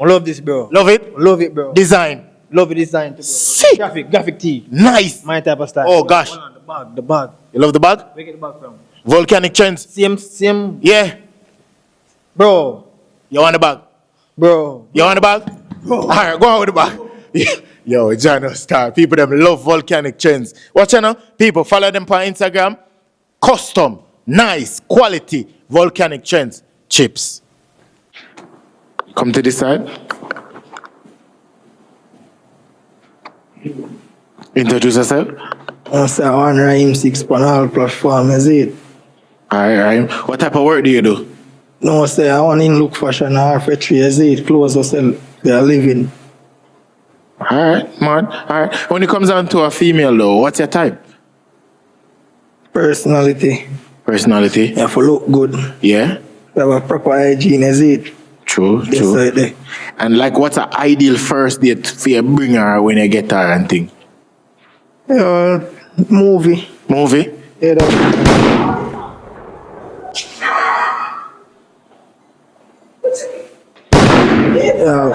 I love this, bro. Love it? Love it, bro. Design. Love the design, too, bro. Sick. Graphic tee. Nice. My type of style. Oh, gosh. Hold on, the bag. You love the bag? Where get the bag from? Volcanic Trends. Same. Yeah. Bro. You want the bag? Bro. You want the bag? Alright, go on with the bag. Yo, Jano Star. People them love Volcanic Trends. Watch out now. People follow them on Instagram. Custom, nice, quality, Volcanic Trends. Chips. Come to this side. Introduce yourself. I say I want Rhyme 6 on all platforms, is it? Alright, Rhyme. What type of work do you do? No, say I want in look fashion or factory, is it? Clothes yourself, they are living. Alright, man. Alright. When it comes down to a female though, what's your type? Personality. Personality? You have to look good. Yeah? You have a proper hygiene, is it? True, Yes, true. right there. And like what's an ideal first date for you bring her when you get her and thing? Movie. Movie? Yeah,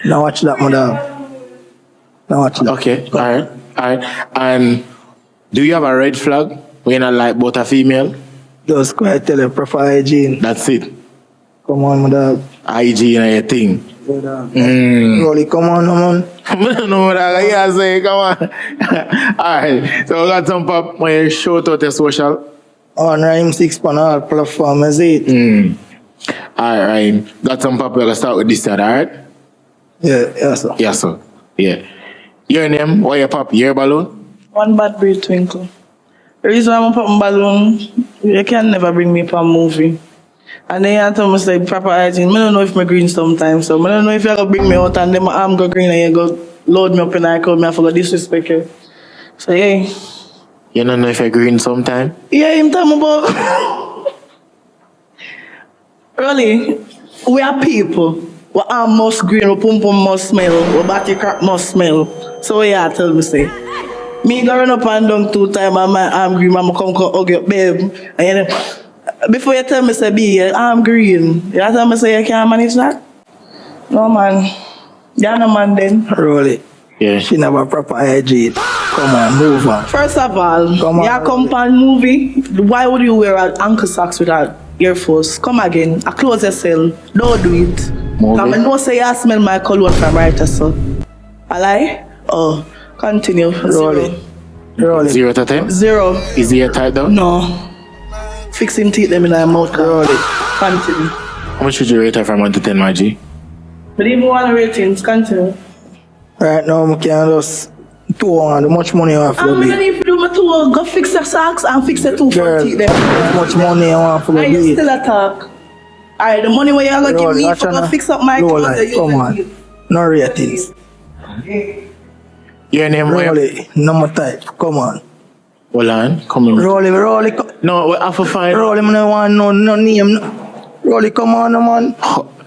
now watch that, madam. Now watch that. Okay, alright. And do you have a red flag when you not like both a female? Just quite tell you, proper hygiene. That's it. Come on, madam. Hygiene and your thing. Rolly, come on, man. I don't know what I say, come on. Alright, so we got some pop when you shout out your social. On Rhyme 6 on all platforms, is it? Alright, Ryan. Got some pop, we're gonna start with this side, alright? Yeah, yes, sir. Yes, sir. Yeah. Your name, why you pop? Your balloon? One bad breed twinkle. The reason I'm popping balloon, you can never bring me for a movie. And then you tell me say proper hygiene. I don't know if I'm green sometimes, so I don't know if you're gonna bring me out and then my arm go green and you go load me up in the car, I forgot disrespect you. So yeah. You don't know if you're green sometime? Yeah, I'm talking about. Really, we are people. We arm must green, we pum pum must smell, we body crack must smell. So yeah, tell me say. Me go run up and down 2 times and my arm green, I'ma come hug you, babe. And then, before you tell me say be your arm green, you tell me say you can't manage that? No man. You're no man then. Rolly. Yeah. She never proper hygiene. Come on, move on. First of all, Come on. your compound movie, why would you wear an ankle socks with an Air Force? Come again, I close yourself. Don't do it. Movie. I know say you smell my cologne from right so. I lie? Oh, continue. Rolly. Rolly. 0 to 10? 0. Is he a type down? No. Fix him teeth them in my mouth. Rolly. Continue. How much would you rate her from 1 to 10, my G? But even one ratings, continue. Right now, I can just 2 on how much money you have for I'm me. gonna need to do my tour. Go fix your socks and fix the 2 for Girl, teeth them. how much money you want for Are me? you still a talk? Alright, the money where you're gonna give me for go fix up my clothes. Come on. No ratings. Your name, Rolly. No more type. Come on. Hold on, come in. Rolly. No, we have to find. Rolly, I don't want no name. No. Rolly, come on, man.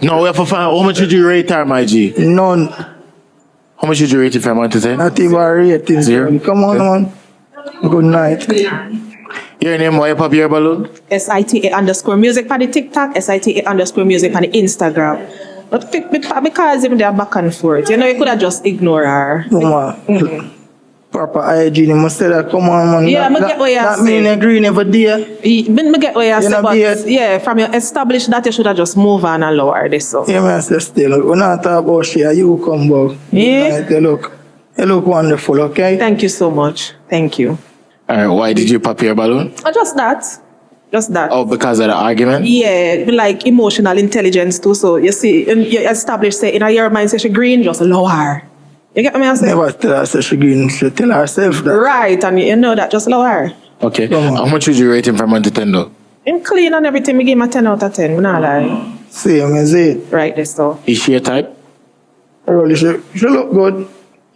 No, we have to find. How much would you rate her, my G? None. How much would you rate it from 1 to 10? Not even ratings. 0. Come on, man. Good night. Your name, why you pop your balloon? SITA_music on the TikTok, SITA_music on the Instagram. But because even they're back and forth, you know, you could have just ignored her. Mama, proper hygiene, you must say that, come on, man. Yeah, that, I get what you're that saying. mean agree never there. I get what you're saying, know, but beard. yeah, from your established that, you should have just move on and lower this up. Yeah, man, say still, we're not talking about shit, you come back. Yeah. Right, you look wonderful, okay? Thank you so much. Thank you. Why did you pop your balloon? Just that. Just that. Oh, because of the argument? Yeah, like emotional intelligence too. So you see, you establish, say, in your mind, say she green, just lower. You get what I'm saying? Never tell her say she green, she tell herself that. Right, and you know that, just lower. Okay. How much would you rate him from 1 to 10 though? In clean and everything, we give him a 10 out of 10. I'm not lying. Same as it. Right, this so. Is she a type? Really, she look good.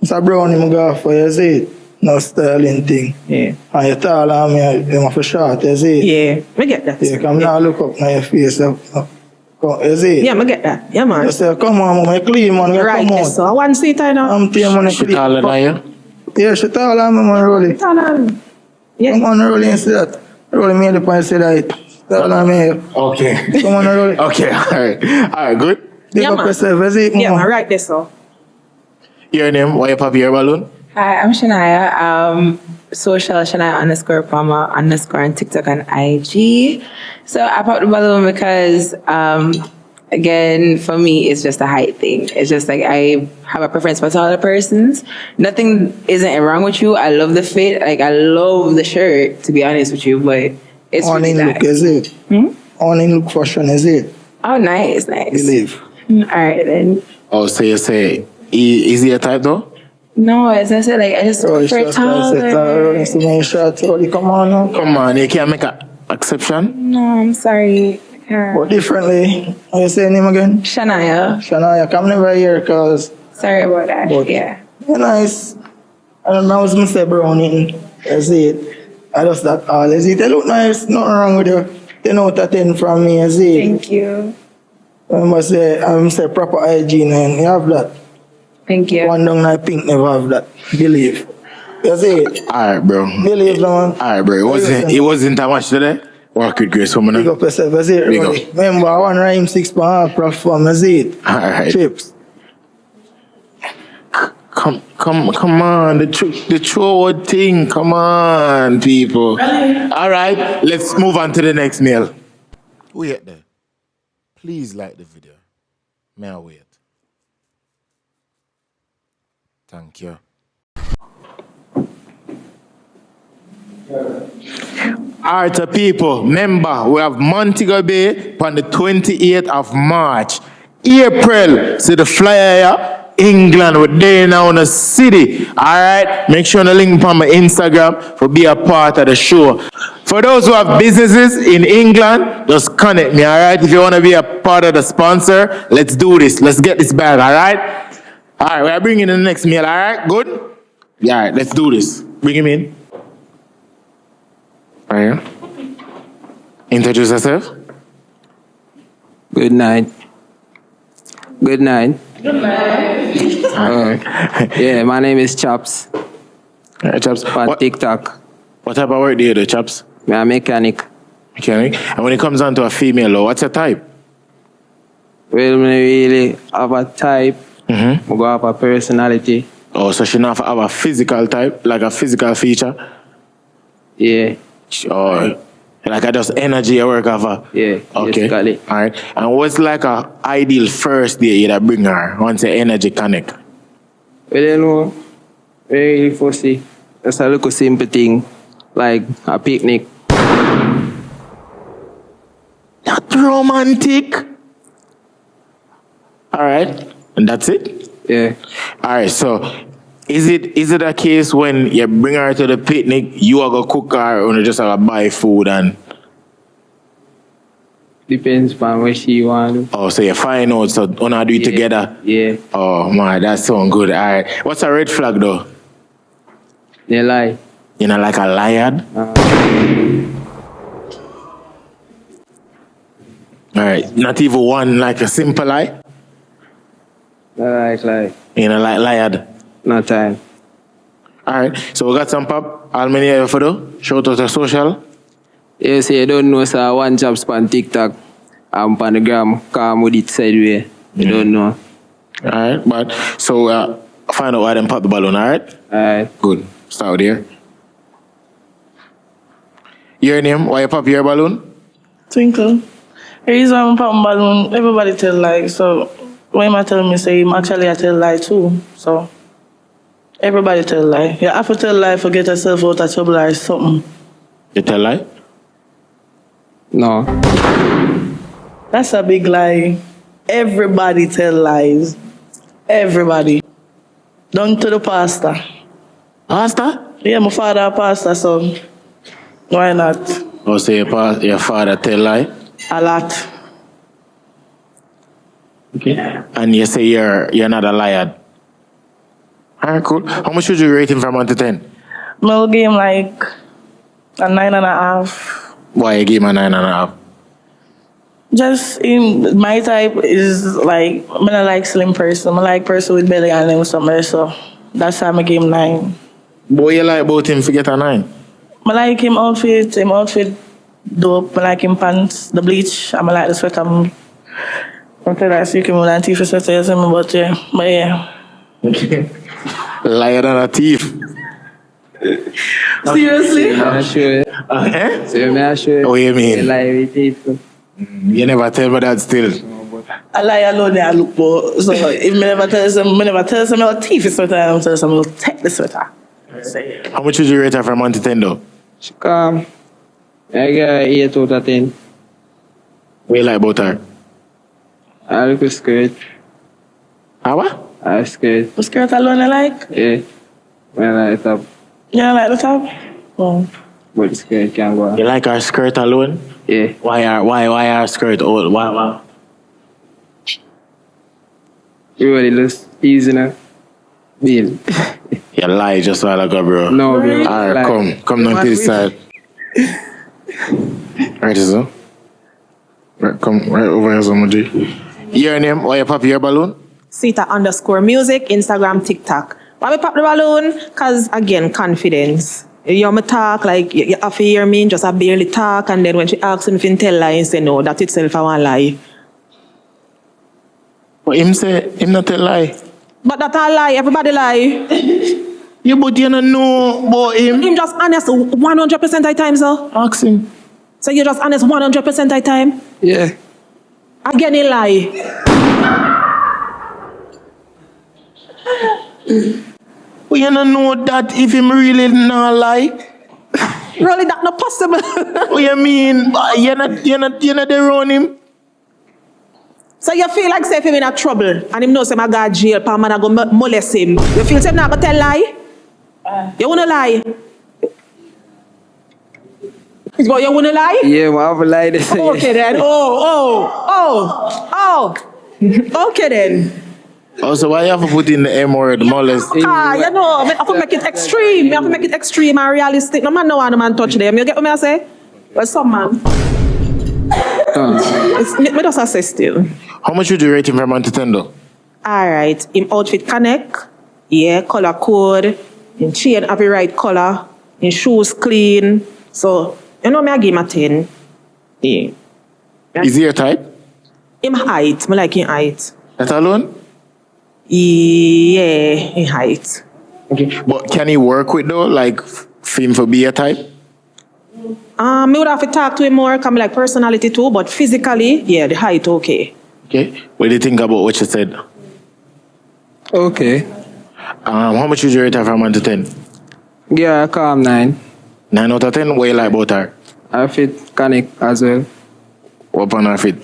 It's a brownie I go for, you see it? No styling thing. Yeah. And you tall and me, you have a short, you see it? Yeah, we get that. Yeah, come now look up now your face. You see it? Yeah, I get that. Yeah, man. You say, come on, man, you clean, man. You Right, come this on. so. One seat I know. I'm telling you, man, She clean. taller than you? Yeah, she tall and me, man, Rolly. Yeah. Come on, Rolly, and say that. Rolly made the point, say that. Tall and me. Okay. Come on, Rolly. Okay, alright, good? Big up yourself, you see it, Yeah, man? man, right, this so. Your name, why you pop your balloon? Hi, I'm Shania. Social Shania _ Palmer _ on TikTok and IG. So I popped the balloon because, again, for me, it's just a height thing. It's just like I have a preference for taller persons. Nothing isn't wrong with you. I love the fit. Like I love the shirt, to be honest with you, but it's Only really look, is it? Only look fashion, is it? Oh, nice. Believe. All right then. Oh, so you say, is he a type though? No, as I said, like I just prefer taller. Come on now. Come on, you can't make an exception? No, I'm sorry. But differently. How you say your name again? Shania. Shania, come never here cause Sorry about that. But yeah. you're nice. I don't know how to say brownie. That's it. I just that all. Is it? You look nice. Nothing wrong with you. 10 out of 10 from me. Is it? Thank you. I say proper hygiene and you have that. Thank you. One down like pink never have that. Believe. You see it? Alright, bro. Believe no man. Alright, bro. It wasn't that much today. Work with Grace Woman. Big up yourself. You see it? Big Really. up. Remember, I want rhyme 6 pound platform. You see it? Alright. Chips. Come on, the true thing. Come on, people. All right, let's move on to the next meal. Wait there. Please like the video. May I wait? Thank you. All right, so people, remember, we have Montego Bay on the 28th of March. April, see the flyer here? England, we're there now in the city. All right, make sure to link on my Instagram for be a part of the show. For those who have businesses in England, just connect me. All right, if you want to be a part of the sponsor, let's do this. Let's get this bag. All right. All right, we're bringing in the next meal. All right, good. Yeah, all right, let's do this. Bring him in. All right. Introduce yourself. Good night. Good night. Yeah, my name is Chops. Chops. On TikTok. What type of work do you do, Chops? I'm a mechanic. Mechanic? And when it comes down to a female, what's your type? Well, I really have a type. I go have a personality. Oh, so she not have a physical type, like a physical feature? Yeah. Oh, like I just energy I work of. Yeah. Okay. Basically. All right. And what's like a ideal first day you'd bring her once the energy connect? Well, you know, very fussy. It's a little simple thing, like a picnic. Not romantic. All right. And that's it? Yeah. All right. So is it a case when you bring her to the picnic, you are going to cook her or you just have to buy food and... Depends on what she want. Oh, so you find out, so wanna do it together? Yeah. Oh, man, that sounds good. All right. What's a red flag, though? You lie. You know, like a liar? All right. Not even one, like a simple lie? Like. You know, like liar? No time. All right. So we got some pop. How many have you for though? Shout out to social. Yes, you don't know, sir. One Chops on TikTok. I'm on the gram. Come with it sideways. You don't know. Alright, but so find out why them pop the balloon, alright? Alright. Good. Start there. Your name, why you pop your balloon? Twinkle. The reason I'm popping balloon, everybody tell lie. So when I tell me say him actually I tell lie too. So everybody tell lie. You have to tell lie for get yourself out of trouble or something. You tell lie? No. That's a big lie. Everybody tell lies. Everybody. Down to the pastor. Pastor? Yeah, my father a pastor, so why not? Oh, so your father tell lie? A lot. Okay. And you say you're not a liar. Alright, cool. How much would you rate him from 1 to 10? I'll give him like a 9.5. Why you give him a 9.5? Just in my type is like I don't like slim person. I like person with belly and them something, so that's how I give him 9. Boy, you like about him to get a 9? I like him outfit dope. I like him pants, the bleach, and I like the sweater. I'm tell I see him with a thief sweater, but yeah. Liar than a thief. Seriously? I'm sure. So I'm sure. What you mean? Lie with people. You never tell me that still. I lie alone I look for. So if I never tell them I'll thief sweater, I'll tell them I'll take the sweater. How much would you rate her from 1 to 10 though? She calm. I got 8 out of 10. What you like about her? I look skirt. How what? I skirt. The skirt alone I like? Yeah. When I like top. Yeah, I like the top? Oh. But the skirt can go on. You like her skirt alone? Yeah. Why her skirt? Oh, why? Everybody looks easy now. Deal. You lie just a while ago, bro. No, bro. Alright, come down to this side. Right, so. Right, come right over here, somebody. Your name? Why you pop your balloon? Sita_music, Instagram, TikTok. Why we pop the balloon? Cause again, confidence. You hear me talk, like you have to hear me, just I barely talk, and then when she asks him if he tell lie, he say no, that itself I want lie. But him not tell lie. But that a lie, everybody lie. Yeah, but you don't know about him. Him just honest 100% of the time, sir. Ask him. So you just honest 100% of the time? Yeah. Again, he lie. But you don't know that if him really not lie. Really, that not possible. What you mean? You're not there on him. So you feel like say if him in a trouble and him knows him I got jail, pa man I go molest him. You feel say him not gonna tell lie? You wanna lie? But you wanna lie? Yeah, I have a lie to say. Okay then. Okay then. Also, why you have to put in the M word, molest? You know, I have to make it extreme. You have to make it extreme and realistic. No man no want a man touch them. You get what I say? But some man. Me just say still. How much would you rate him from 1 to 10 though? Alright. Him outfit connect. Yeah, color code. Him chain have the right color. Him shoes clean. So, you know me I give him a 10. Yeah. Is he your type? Him height. Me like him height. That alone? Yeah, him height. Okay. But can he work with though? Like, for him to be a type? Me would have to talk to him more, come like personality too, but physically, yeah, the height okay. Okay. What do you think about what you said? Okay. How much would you rate her from 1 to 10? Yeah, calm 9. 9 out of 10? What you like about her? I fit connect as well. What on her fit?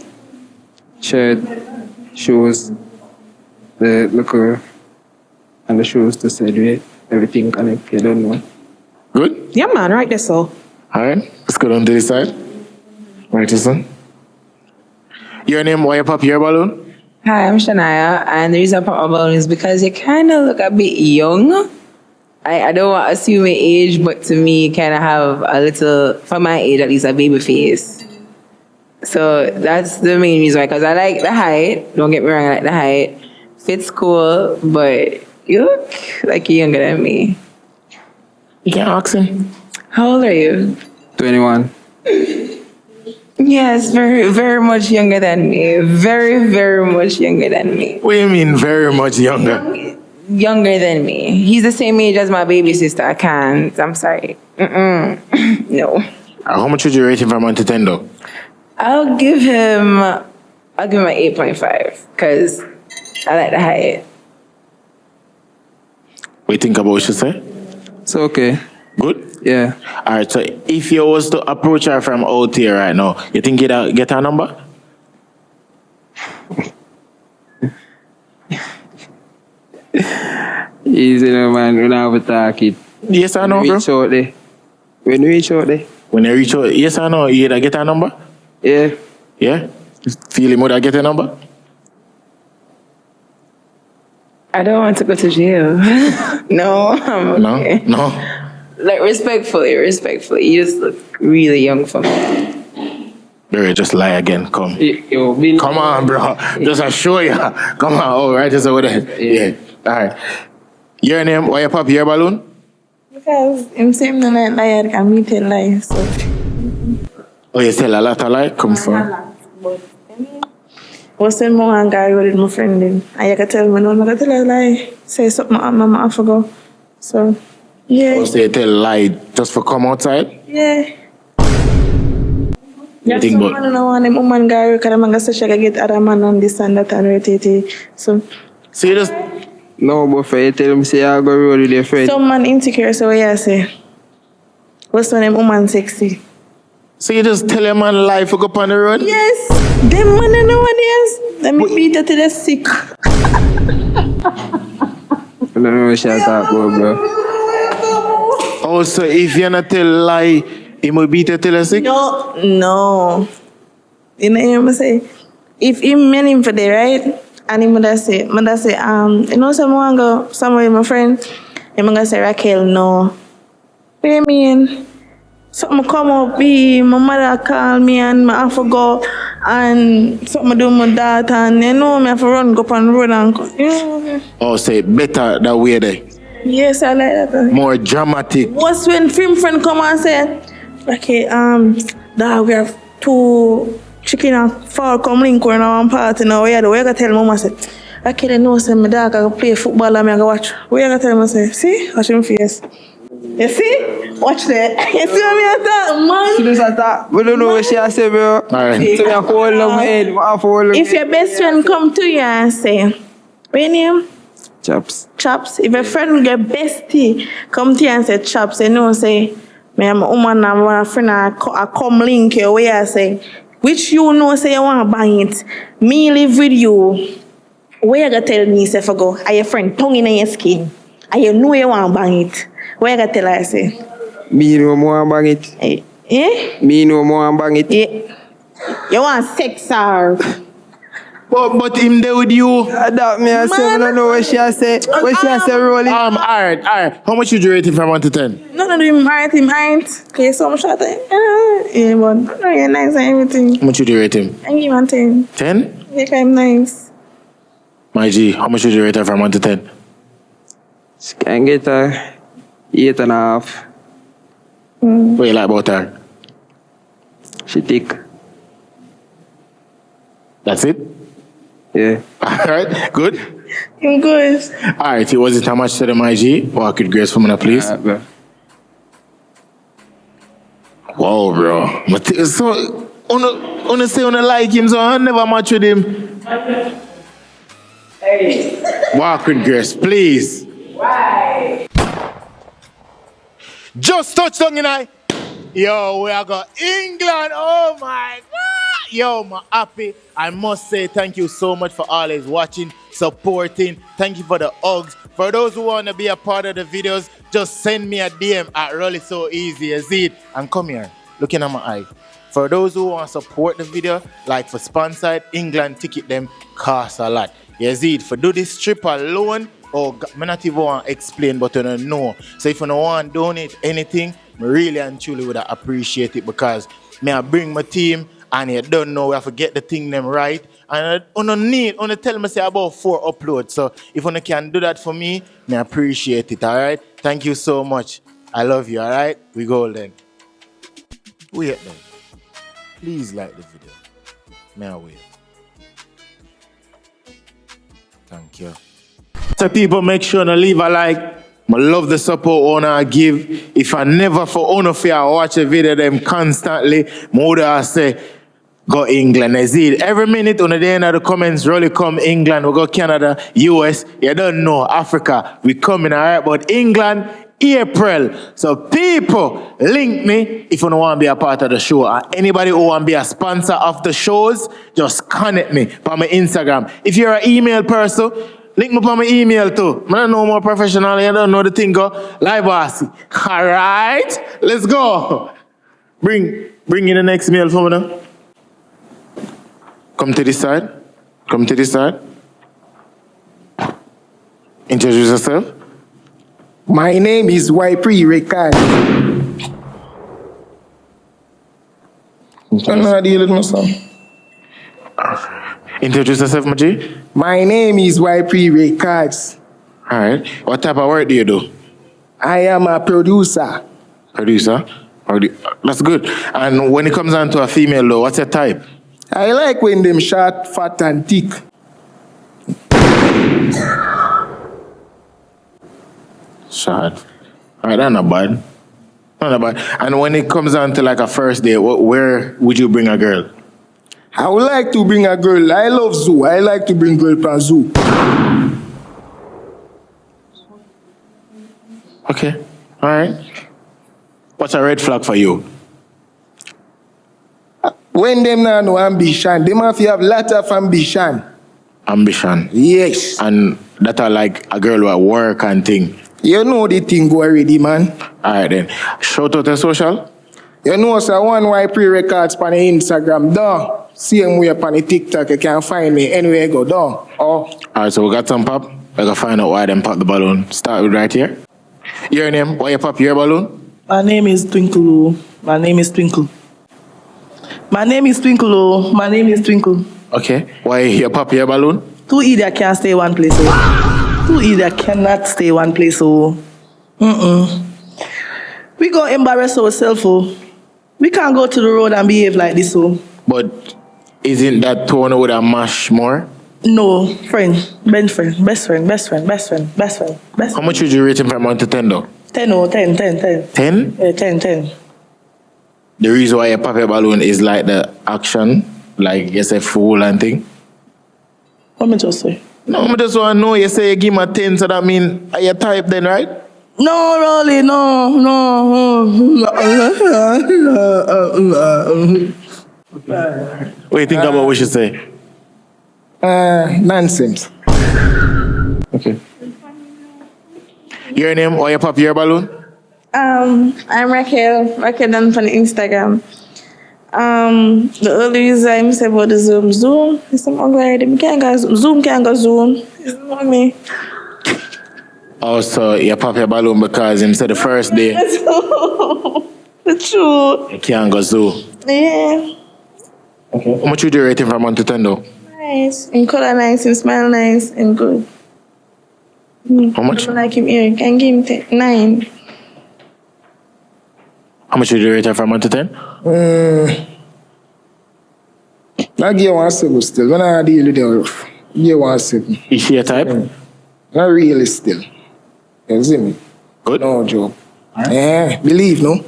Shirt, shoes, the liquor, and the shoes to celebrate. Everything connect, you don't know. Good? Yeah, man, right there, so. Alright, let's go down to this side. Right, son. Your name, why you pop your balloon? Hi, I'm Shania, and the reason I pop my balloon is because you kind of look a bit young. I don't want to assume your age, but to me, you kind of have a little, for my age at least, a baby face. So that's the main reason why, because I like the height. Don't get me wrong, I like the height. Fits cool, but you look like you're younger than me. You can ask him. How old are you? 21. Yes, very, very much younger than me. Very, very much younger than me. What do you mean very much younger? Younger than me. He's the same age as my baby sister. I can't. I'm sorry. No. How much would you rate him from 1 to 10 though? I'll give him an 8.5 because I like the height. What do you think about what she say? It's okay. Good? Yeah. Alright, so if you was to approach her from out here right now, you think you'd get her number? Easy no man, we don't have to talk it. Yes or no, bro? Reach out there. When we reach out there. When you reach out, yes or no, you'd get her number? Yeah. Yeah? Feel him would I get her number? I don't want to go to jail. No, I'm okay. No? Like, respectfully. You just look really young for me. Barry, just lie again, come. Yo, come on, bro. Just I show you. Come on, all right, just over there. Yeah. All right. Your name, why you pop your balloon? Because I'm saying the night lie, I can meet a lie, so. Oh, you tell a lot of lie? Come from. What's the more and guy with my friend in? And you can tell me, no, I'm not tell a lie. Say something, mama, I forgot. So, yeah. Oh, so you tell a lie just for come outside? Yeah. You think about? I don't know, one woman guy, because I'm going to say she can get other man and this and that and rotate. So you just. No, but for you tell him, say, I go roll with your friend. Some man insecure, so what you say? What's the name, woman sexy? So you just tell a man lie for go up on the road? Yes. Them man don't know what it is. Let me beat her till they're sick. I don't know what she talk about, bro. Oh, so if you're not tell lie, he will beat her till they're sick? No. You know what I'm say? If he meant him for the right, and he mother say, you know, someone go somewhere with my friend, and I'm gonna say, Raquel, no. What do you mean? Something come up, my mother call me and I have to go and something do my dad and you know me have to run go up on the road and Oh, say better that way there. Yes, I like that. More dramatic. What's when film friend come and say, okay, dad, we have 2 chicken and fall come link in our party now. We gotta tell mama say, okay, they know say my dad can play football and I go watch. We gotta tell mama say, see, watch him face. You see? Watch that. You see what I thought, man? She does that. We don't know what she has say, bro. Alright. So I hold on head. If your best friend come to you and say, what your name? Chops. Chops. If a friend, your bestie, come to you and say chops, you know, say, me I'm a woman, I'm a friend, I come link you, where I say, which you know say you want to bang it. Me live with you. Where you gonna tell me, say, for go, are your friend tongue in your skin? And you know you want to bang it. What you gonna tell her, say? Me no more bang it. Eh? Me no more bang it. Yeah. You want sex or? But him there with you. That me I say, I don't know what she has say. What she has say, rolling. Alright. How much would you rate him from 1 to 10? No, him alright, him ain't. Okay, so I'm short. Yeah, but no, you're nice and everything. How much would you rate him? I give him a 10. 10? Yeah, I'm nice. My G, how much would you rate her from 1 to 10? She can get a 8.5. What you like about her? She thick. That's it? Yeah. Alright, good. I'm good. Alright, was it how much to the my G? Walk with grace for me, please. Bro. Wow, bro. But so, on say on like him, so I never match with him. Hey. Walk with grace, please. Why? Just touch down, you know. Yo, we are got England. Oh my God. Yo, I'm happy. I must say thank you so much for always watching, supporting. Thank you for the hugs. For those who want to be a part of the videos, just send me a DM at Rolly So Easy. You see it? And come here, looking at my eye. For those who want to support the video, like for sponsored, England ticket them cost a lot. You see it? For do this trip alone, oh, I not even want to explain, but I don't know. So if you don't want to donate anything, I really and truly would appreciate it because I bring my team and you don't know we have to get the thing them right. And I don't need, only tell me say about 4 uploads. So if you can do that for me, I appreciate it, all right? Thank you so much. I love you, all right? We golden. Wait then. please like the video. May I wait? Thank you. So people, make sure to leave a like. I love the support I give. If I never for honor for you watch a video them constantly, more I say, go England. I see it. Every minute on the end of the comments, really come England, we go Canada, US, you don't know, Africa, we coming, all right? But England, April. So people, link me if you don't want to be a part of the show. And anybody who want to be a sponsor of the shows, just connect me on my Instagram. If you're an email person, link me on my email too. I don't know more professional, I don't know the thing go. Live bossy. All right, let's go. Bring in the next mail for me now. Come to this side. Come to this side. Introduce yourself. My name is YP Ricard. I know how to deal with myself. Introduce yourself, Maji. My name is YP Records. All right. What type of work do you do? I am a producer. Producer? That's good. And when it comes down to a female though, what's your type? I like when them short, fat and thick. Short. All right, that's not bad. Not bad. And when it comes down to like a first date, where would you bring a girl? I would like to bring a girl. I love zoo. I like to bring girl to zoo. Okay. All right. What's a red flag for you? When them now no ambition, them have to have lot of ambition. Ambition? Yes. And that are like a girl who at work and thing? You know the thing go already, man. All right then. Shout out to social? You know, so one YP Records on the Instagram, down. Same way on the TikTok, you can find me anywhere you go, down. Oh. All right, so we got some pop. We gotta find out why them pop the balloon. Start with right here. Your name? Why you pop your balloon? My name is Twinkle. My name is Twinkle. My name is Twinkle. My name is Twinkle. Okay. Why you pop your balloon? Two idiot can't stay one place. Oh. Two idiot cannot stay one place. Oh. We gonna embarrass ourselves. Oh. We can't go to the road and behave like this. Oh. But isn't that tone with a mash more? No, friend, best friend, best friend, best friend, best friend, best friend, best friend. How much would you rate him from 1 to 10 though? 10, oh, 10, 10, 10. 10? Yeah, 10, 10. The reason why you pop your balloon is like the action, like you say fool and thing. What me just say? No, I just want to know, you say you give him a 10, so that mean are you type then, right? No, Rolly, no. What do you think about what you say? Nonsense. Okay. Your name, why you pop your balloon? I'm Raquel done from Instagram. The only reason I say about the Zoom is some ugly. Zoom can't go Zoom. It's not me. Also, you pop your balloon because him said the first day. The truth. You can't go zoo. Yeah. Okay. How much would you rate him from 1 to 10 though? Nice. In color nice, in smile nice, and good. How much? I don't like him here. Can give him 9. How much would you rate him from 1 to 10? I give 1 7 still. When I deal with them, give 1 7. Is she a type? Not really still. You see me? Good. No joke. Yeah, believe, no?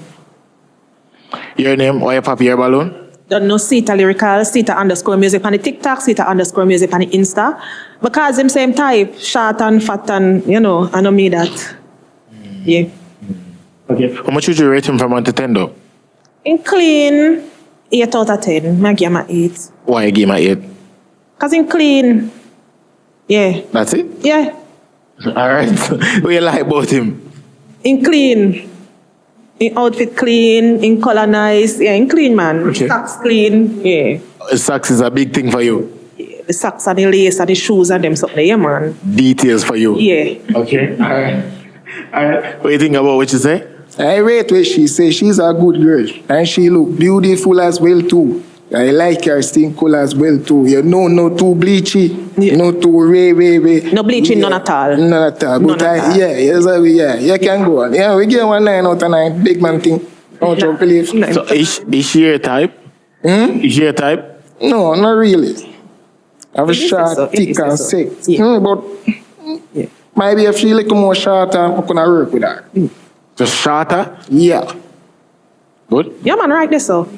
Your name, why you pop your balloon? Don't know Sita Lyrical, Sita _music on the TikTok, Sita _music on the Insta. Because them same type, short and fat and, you know, I know me that. Yeah. Okay. How much would you rate him from 1 to 10 though? In clean, 8 out of 10. I give him an 8. Why you give him an 8? Because in clean. Yeah. That's it? Yeah. Alright. What you like about him? In clean. In outfit clean, in color nice. Yeah, in clean, man. Okay. Socks clean. Yeah. Socks is a big thing for you. Yeah. The socks and the lace and the shoes and them something. Yeah, man. Details for you. Yeah. Okay. Alright. What do you think about what you say? I rate what she say. She's a good girl. And she look beautiful as well too. I like her skin color as well too. You know, no too bleachy, no too ray. No bleaching, none at all. None at all. But you can go on. Yeah, we get 1 9 out of 9. Big man thing. Don't you believe? So is she your type? Is your type? No, not really. I have a short, so, thick, and so. sick. Yeah. But maybe if she little more shorter, I'm gonna work with her. Just shorter? Yeah. Good. Yeah, man, right there, so.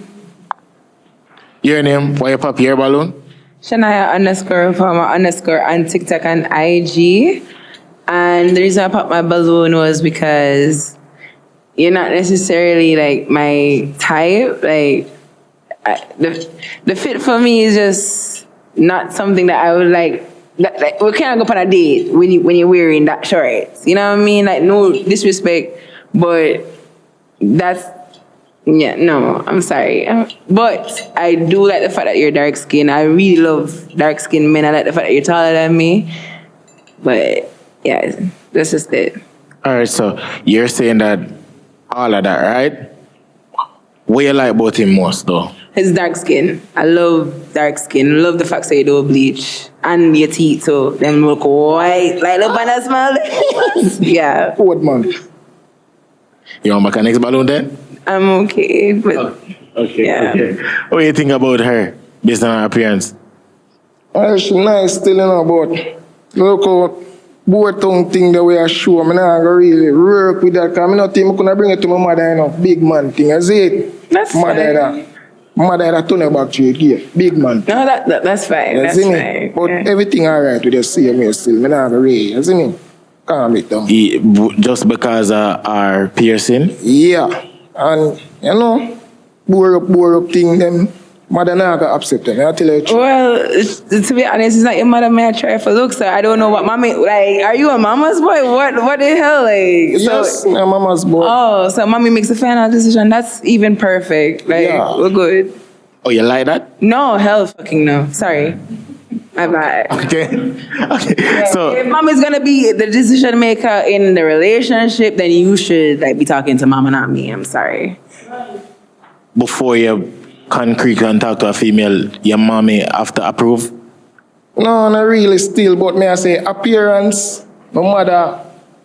Your name? Why you pop your balloon? Shania underscore farmer underscore on TikTok and IG. And the reason I popped my balloon was because you're not necessarily like my type. Like the fit for me is just not something that I would like. Like we can't go on a date when you're wearing that shorts. You know what I mean? Like no disrespect, but that's. Yeah, no, I'm sorry. But I do like the fact that you're dark skinned. I really love dark skinned men. I like the fact that you're taller than me. But yeah, that's just it. Alright, so you're saying that all of that, right? What you like about him most though? His dark skin. I love dark skin. Love the fact that you don't bleach. And your teeth, so them look white. Like look at that smell. Yeah. Old man. You want back a next balloon then? I'm okay, but Okay. yeah. Okay. What do you think about her based on her appearance? She's nice still, but look how both tongue thing the way I show. I'm not gonna really work with that because I'm not think I'm gonna bring it to my mother, big man thing. I see it. That's mother fine. Mother that turn her back to it, yeah. Big man. No, that's fine. You That's see me? fine. But everything alright with the same still. I'm not gonna really, you see me? Calm it down. Just because our piercing? Yeah. And, bore up thing, them mother not gonna accept them. I tell you the truth. Well, to be honest, it's not your mother may I try for looks. So I don't know what mommy like. Are you a mama's boy? What the hell? Like, Yes, I'm a mama's boy. Oh, so mommy makes a final decision. That's even perfect. Like, Yeah. we're good. Oh, you like that? No, hell fucking no. Sorry. My bad. Okay. Okay. So If mom is gonna be the decision maker in the relationship, then you should like be talking to mama, not me. I'm sorry. before you concrete and talk to a female, your mommy have to approve? No, not really still, but may I say appearance, my mother,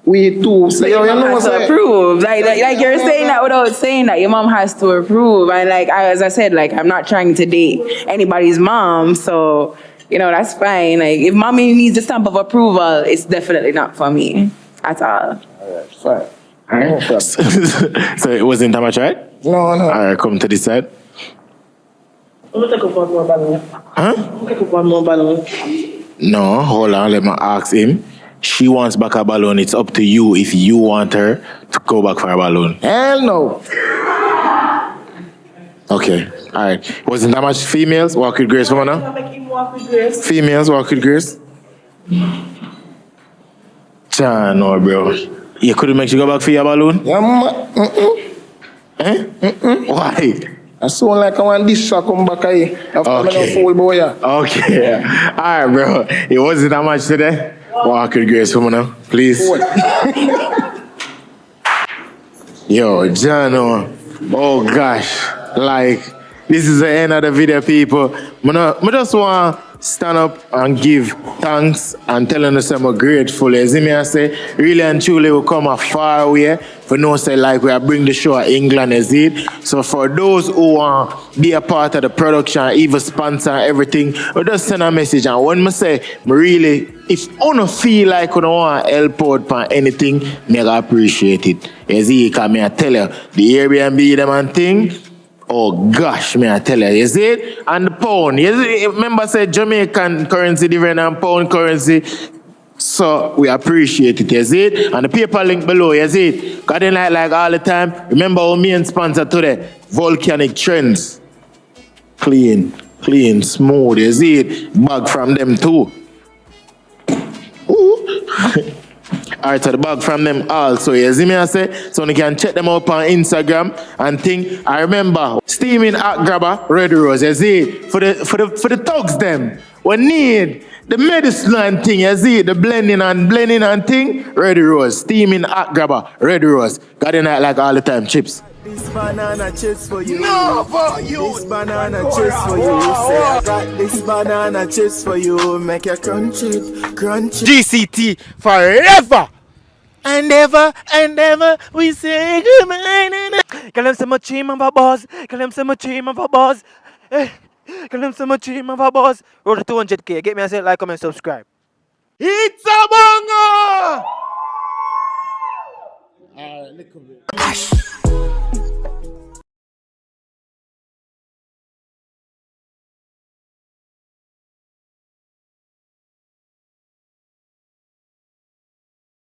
we too. So Your mom has to approve. Like you're saying that without saying that. Your mom has to approve. And as I said, I'm not trying to date anybody's mom, so that's fine. Like if mommy needs the stamp of approval, it's definitely not for me at all. Alright, fine. Alright. So it wasn't that much, right? No. Alright, come to this side. I'm gonna take up one more ballon. Huh? I'm gonna take up one more ballon. No, hold on, let me ask him. She wants back a balloon. It's up to you if you want her to go back for a balloon. Hell no. Okay, alright. Wasn't that much females? Walk with grace, woman. I'll make him walk with grace. Females, walk with grace. John, no, bro. You couldn't make you go back for your balloon? Yeah, Why? I sound like I want this to come back here. After Okay. I'm full boy. Okay. Alright, bro. It wasn't that much today. Walk with grace, woman, please. Yo, Jano. Oh gosh. This is the end of the video, people. I just want to stand up and give thanks and tell them that I'm grateful. As I say, really and truly we come a far way. For no say we are bring the show to England, is it? So for those who want to be a part of the production, even sponsor everything, we just send a message. And when I say, if you don't feel like you don't want to help out for anything, I appreciate it. As because I tell you, the Airbnb them and thing, oh gosh, I tell you, is it? And the pound, remember I said Jamaican currency different than pound currency. So we appreciate it, is it? And the paper link below, is it? Got in like all the time. Remember our main sponsor today, Volcanic Trends. Clean, smooth, is it? Bag from them too. Ooh. Alright, so the bag from them also, you see me I say? So you can check them out on Instagram and think. I remember steaming hot grabber, red rose, you see? For the thugs them. We need the medicine and thing, you see? The blending and thing, red rose. Steaming hot grabber, red rose. Got in like all the time, chips. This banana chips for you. No, for you. This banana chips for you. Say I got this banana chips for you. Make you crunchy. GCT forever and ever we say goodbye. Call them say my team of a boss. Hey, can them so much dream of a boss? Road to 200k. Get me a say, like, comment, subscribe. It's a banger! Alright, look at it.